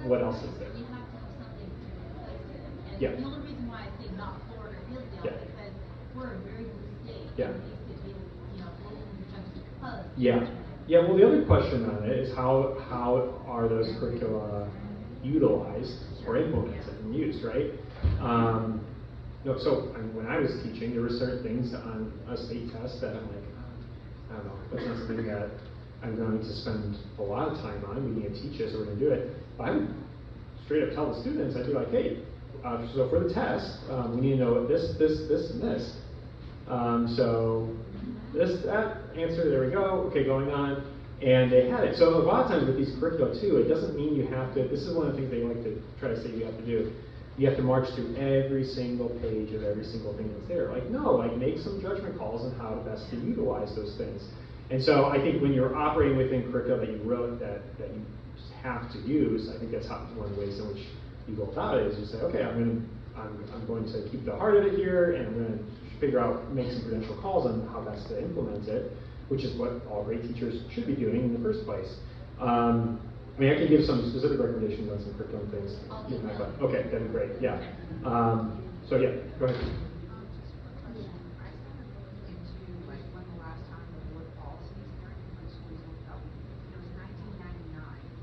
what else is there? You have to have something to replace it. And Yeah. the only reason why I say not Florida or Hillsdale Yeah. is because we're a very blue state. Yeah. And these could be, just because. Yeah. Well, the other question on it is how are those curricula utilized or implemented and used, right? So when I was teaching, there were certain things on a state test that I'm like, I don't know, that's not something that I'm going to spend a lot of time on. We need to teach this, or we're going to do it. But I would straight up tell the students, I'd be like, hey, so for the test, we need to know this, and this. So that answer, there we go. Okay, going on. And they had it. So a lot of times with these curricula too, it doesn't mean you have to, this is one of the things they like to try to say you have to do. You have to march through every single page of every single thing that's there. Like, no, make some judgment calls on how best to utilize those things. And so I think when you're operating within curricula that you wrote that you just have to use, I think that's one of the ways in which you go about it is you say, okay, I'm going to keep the heart of it here, and I'm going to figure out, make some prudential calls on how best to implement it, which is what all great teachers should be doing in the first place. I mean, I can give some specific recommendations on some curriculum things. Okay, that'd be great. Yeah. So yeah, go ahead.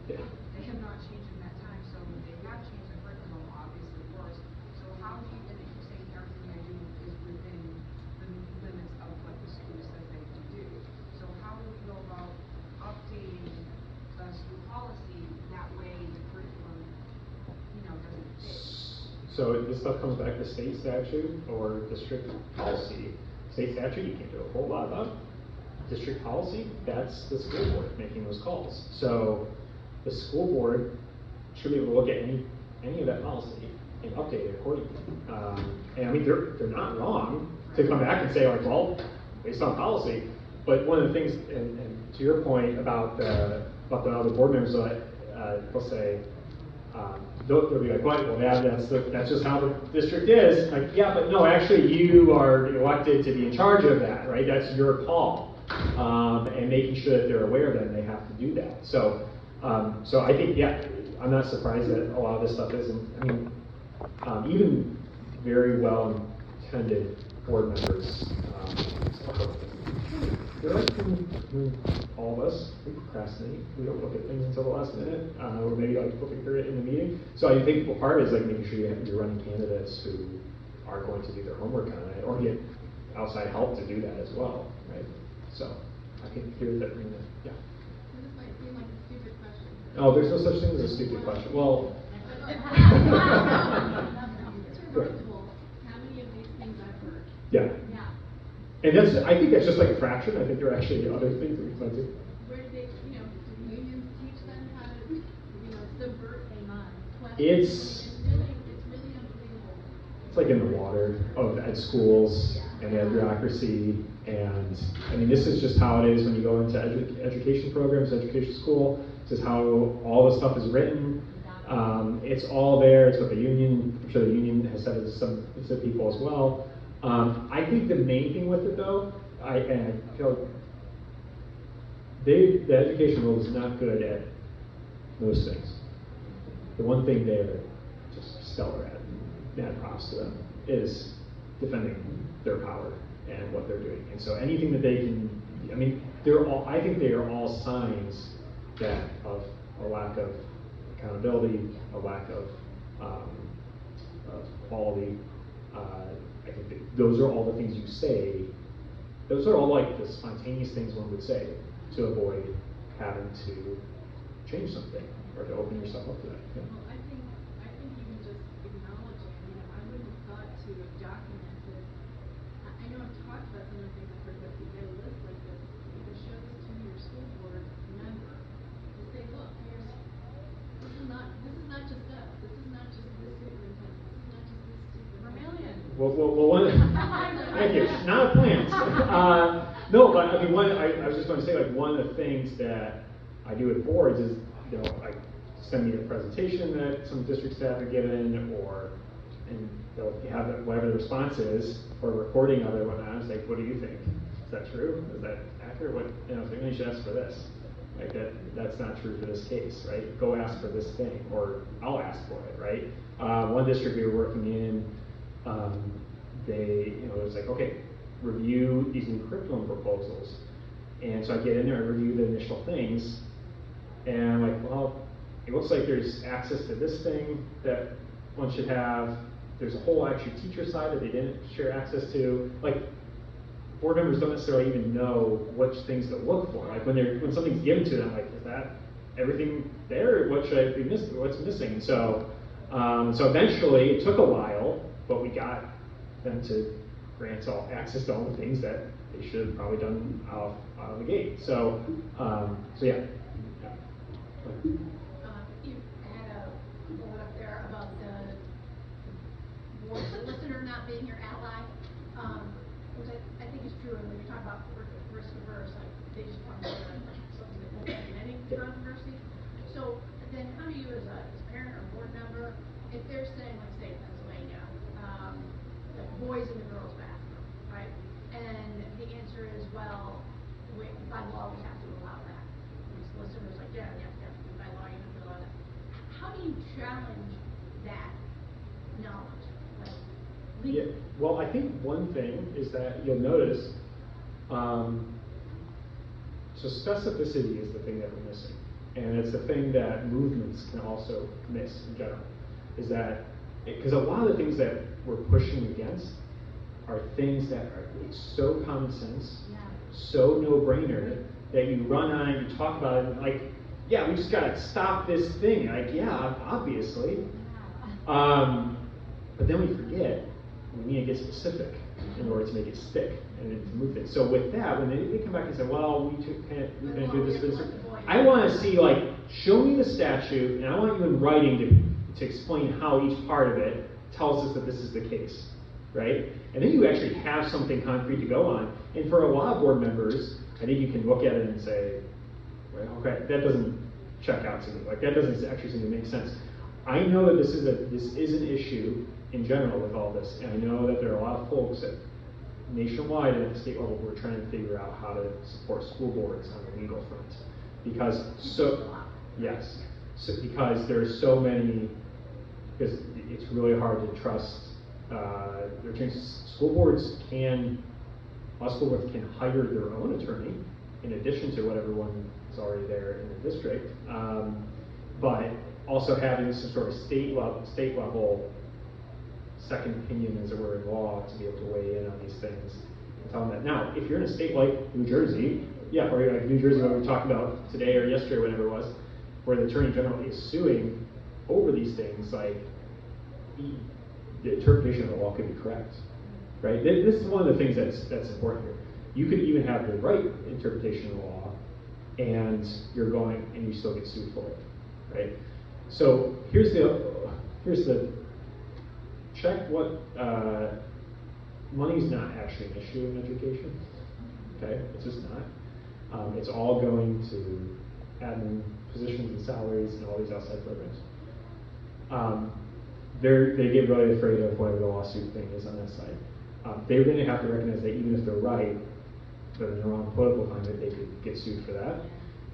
Yeah. They have not changed in that time, so they have changed the curriculum, obviously, of course. So how do you, and if you say everything they do is within the limits of what the school says they can do. So how do we go about updating the school policy that way the curriculum, doesn't fit? So this stuff comes back to state statute or district policy. State statute, you can't do a whole lot about. District policy, that's the school board making those calls. So the school board should be able to look at any of that policy and update it accordingly. And I mean, they're not wrong to come back and say, like, well, based on policy. But one of the things, and to your point about the other board members, they'll say, they'll be like, well, that's just how the district is. Like, yeah, but no, actually, you are elected to be in charge of that, right? That's your call. And making sure that they're aware that they have to do that. So I think, yeah, I'm not surprised that a lot of this stuff isn't. I mean, even very well-intended board members, they're like all of us. We procrastinate. We don't look at things until the last minute, or maybe like looking through it in the meeting. So I think part of it is like making sure you're running candidates who are going to do their homework on it, or get outside help to do that as well, right? So I can hear that. Yeah. This might seem like a stupid question. Oh, there's no such thing as a stupid question. Well. It's remarkable how many of these things I've heard. Yeah. Yeah. And I think that's just like a fraction. I think there are actually other things that we can do. Where do they, do unions teach them how to, subvert a question? It's really unbelievable. It's like in the water of ed schools and ed bureaucracy. And I mean, this is just how it is when you go into education programs, education school. This is how all the stuff is written. It's all there. It's what the union, I'm sure the union has said it to people as well. I think the main thing with it though, I feel the education world is not good at most things. The one thing they're just stellar at, mad props to them, is defending their power and what they're doing. And so anything that they can, I mean, I think they are all signs of a lack of accountability, a lack of quality. I think that those are all the things you say. Those are all like the spontaneous things one would say to avoid having to change something or to open yourself up to that. Yeah. Well, I think even just acknowledging, I wouldn't have thought to have documented. I know I've talked about some of the things I've heard, but to get a list like this, you can show this to your school board member to say, look, this is not just us. This is not just this superintendent. This is not just this Vermilion. Well, one. Thank you. Not a plant. No, but I mean, I was just going to say, like, one of the things that I do with boards is, like, send me a presentation that some district staff have given, and they'll have whatever the response is, or a recording of it, whatnot. I was like, what do you think? Is that true? Is that accurate? What, I was like, you should ask for this. Like, that's not true for this case, right? Go ask for this thing, or I'll ask for it, right? One district we were working in, it was like, okay, review these new curriculum proposals. And so I get in there, I review the initial things, and I'm like, well, it looks like there's access to this thing that one should have. There's a whole actually teacher side that they didn't share access to. Like, board members don't necessarily even know which things to look for. Like when something's given to them, like, is that everything there? What should I be missing? What's missing? So eventually, it took a while, but we got them to grant access to all the things that they should have probably done out of the gate. So yeah. You had a bullet up there about the voice listener not being your ally, which I think is true. And when you're talking about risk averse, like they just want to something that won't be any controversy. So then, how do you, as a parent or board member, if they're saying, like, say, Pennsylvania, the boys in the girls' bathroom, right? And the answer is, well, by law we have to allow that. And the listener's like, yeah, by law you have to allow that. How do you challenge that knowledge? Like, Yeah, well, I think one thing is that you'll notice, so specificity is the thing that we're missing. And it's the thing that movements can also miss in general. Is that, because a lot of the things that we're pushing against are things that are so common sense, so no-brainer, that you run on and you talk about it, and like, yeah, we just gotta stop this thing. Like, yeah, obviously. But then we forget, we need to get specific in order to make it stick and to move it. So with that, when they come back and say, well, we're gonna do this, I wanna see, like, show me the statute, and I want you in writing to explain how each part of it tells us that this is the case, right? And then you actually have something concrete to go on. And for a lot of board members, I think you can look at it and say, well, okay, that doesn't check out to me. Like, that doesn't actually seem to make sense. I know that this is an issue in general with all this, and I know that there are a lot of folks at nationwide and at the state level who are trying to figure out how to support school boards on the legal front. Because because there's so many, because it's really hard to trust. School boards can hire their own attorney in addition to what everyone is already there in the district, but also having some sort of state level second opinion, as it were, in law to be able to weigh in on these things and tell them that. Now, if you're in a state like New Jersey, or like New Jersey, what we talked about today or yesterday, or whatever it was, where the attorney general is suing over these things, like, the interpretation of the law could be correct, right? This is one of the things that's important here. You could even have the right interpretation of the law, and you still get sued for it, right? So here's the check what money's not actually an issue in education. Okay, it's just not. It's all going to admin positions and salaries and all these outside programs. They get really afraid of whatever the lawsuit thing is on that side. They're going to have to recognize that even if they're right, but in the wrong political climate, they could get sued for that.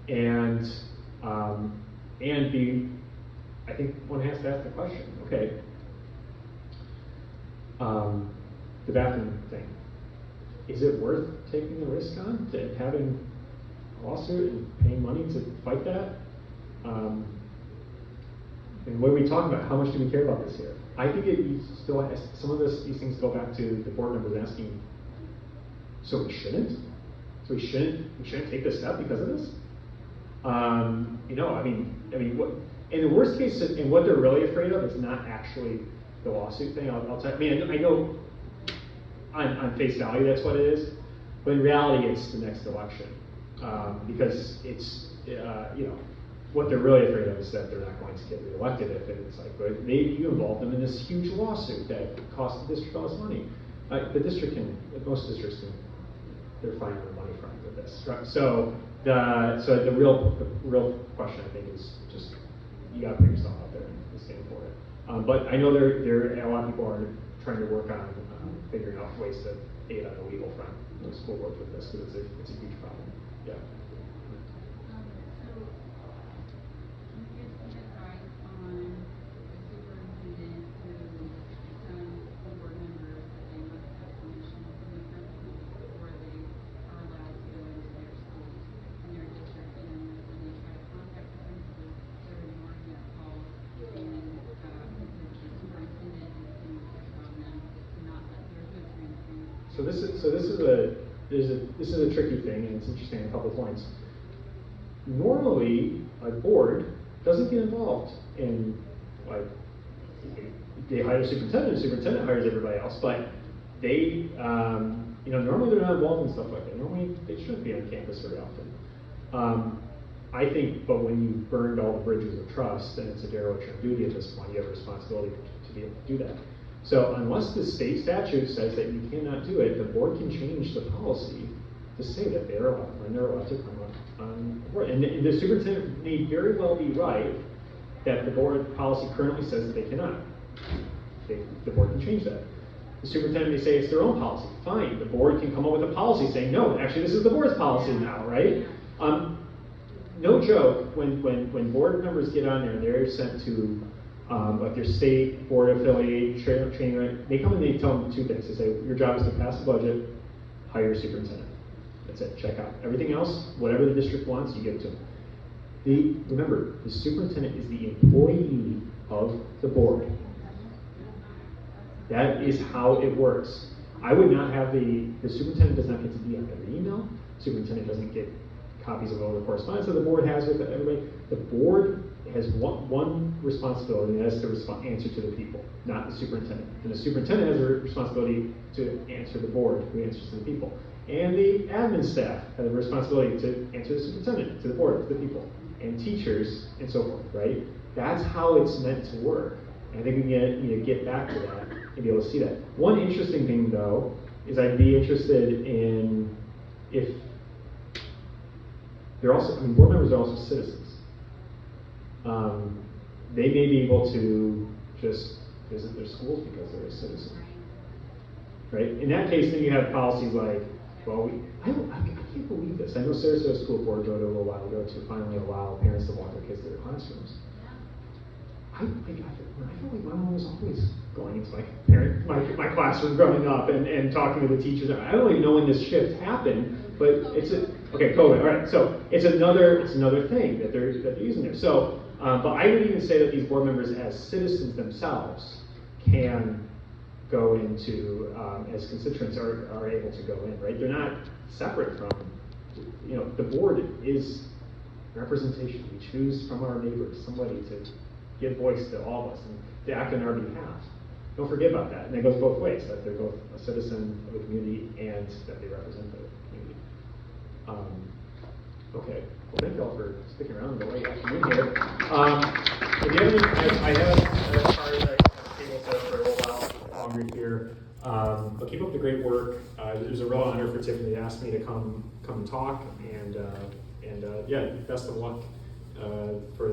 And I think one has to ask the question, okay, the bathroom thing, is it worth taking the risk on, to having a lawsuit and paying money to fight that? And what are we talking about? How much do we care about this here? I think it still has, some of these things go back to the board members asking, so we shouldn't? So we shouldn't take this step because of this? You know, I mean, what, in the worst case, and what they're really afraid of is not actually the lawsuit thing. I'll tell you, I mean, I know on face value that's what it is, but in reality it's the next election. Because it's, you know, what they're really afraid of is that they're not going to get reelected if it's like, but maybe you involve them in this huge lawsuit that costs the district all this money. The district can, most districts can, they're fine with money from with this. Right? So the real question I think is just, you gotta put yourself out there and stand for it. But I know there a lot of people are trying to work on figuring out ways to aid on the legal front, you know, school boards with this, because it's a huge problem. Yeah. So, can you give some advice on a superintendent who tells the board members that they must have permission from the principal before they are allowed to go into their schools in their district, and then when they try to contact the principal, they're ignoring that call, and the superintendent is getting pressure on them to not let their goods ring through. So this is a tricky thing, and it's interesting in a couple points. Normally, a board doesn't get involved in, like, they hire a superintendent, the superintendent hires everybody else, but they, you know, normally they're not involved in stuff like that. Normally, they shouldn't be on campus very often. I think, but when you've burned all the bridges of trust, then it's a dereliction of duty at this point. You have a responsibility to be able to do that. So unless the state statute says that you cannot do it, the board can change the policy to say that they're allowed, when they're allowed to come on board. And the superintendent may very well be right that the board policy currently says that they cannot. The board can change that. The superintendent may say it's their own policy. Fine, the board can come up with a policy saying, no, actually this is the board's policy now, right? No joke, when board members get on there and they're sent to like their state board affiliate training, they come and they tell them two things. They say, your job is to pass the budget, hire a superintendent. That's it, check out. Everything else, whatever the district wants, you give it to them. Remember, the superintendent is the employee of the board. That is how it works. I would not have the superintendent does not get to be on every email. Superintendent doesn't get copies of all the correspondence that the board has with everybody. The board has one responsibility, and that is to answer to the people, not the superintendent. And the superintendent has a responsibility to answer the board, who answers to the people. And the admin staff have a responsibility to answer the superintendent, to the board, to the people, and teachers, and so forth, right? That's how it's meant to work. And I think we need to get back to that and be able to see that. One interesting thing, though, is I'd be interested in if they're also, I mean, board members are also citizens. They may be able to just visit their schools because they're a citizen, right? In that case, then you have policies like, well, I can't believe this. I know Sarasota School Board voted a little while ago to finally allow parents to walk their kids to their classrooms. I feel like my mom was always going into my classroom growing up and talking to the teachers. I don't even know when this shift happened, but it's okay, COVID. All right, so it's another thing that they're using there. So, but I would even say that these board members, as citizens themselves, can go into as constituents are able to go in. Right? They're not separate from. You know, the board is representation. We choose from our neighbors somebody to give voice to all of us and to act on our behalf. Don't forget about that. And it goes both ways, that they're both a citizen of the community and that they represent the community. Okay, well thank you all for sticking around the late afternoon here. If you have any, I have cards, I have tables set up for a little while longer here. But keep up the great work. It was a real honor for Tiffany to ask me to come and talk, and yeah, best of luck for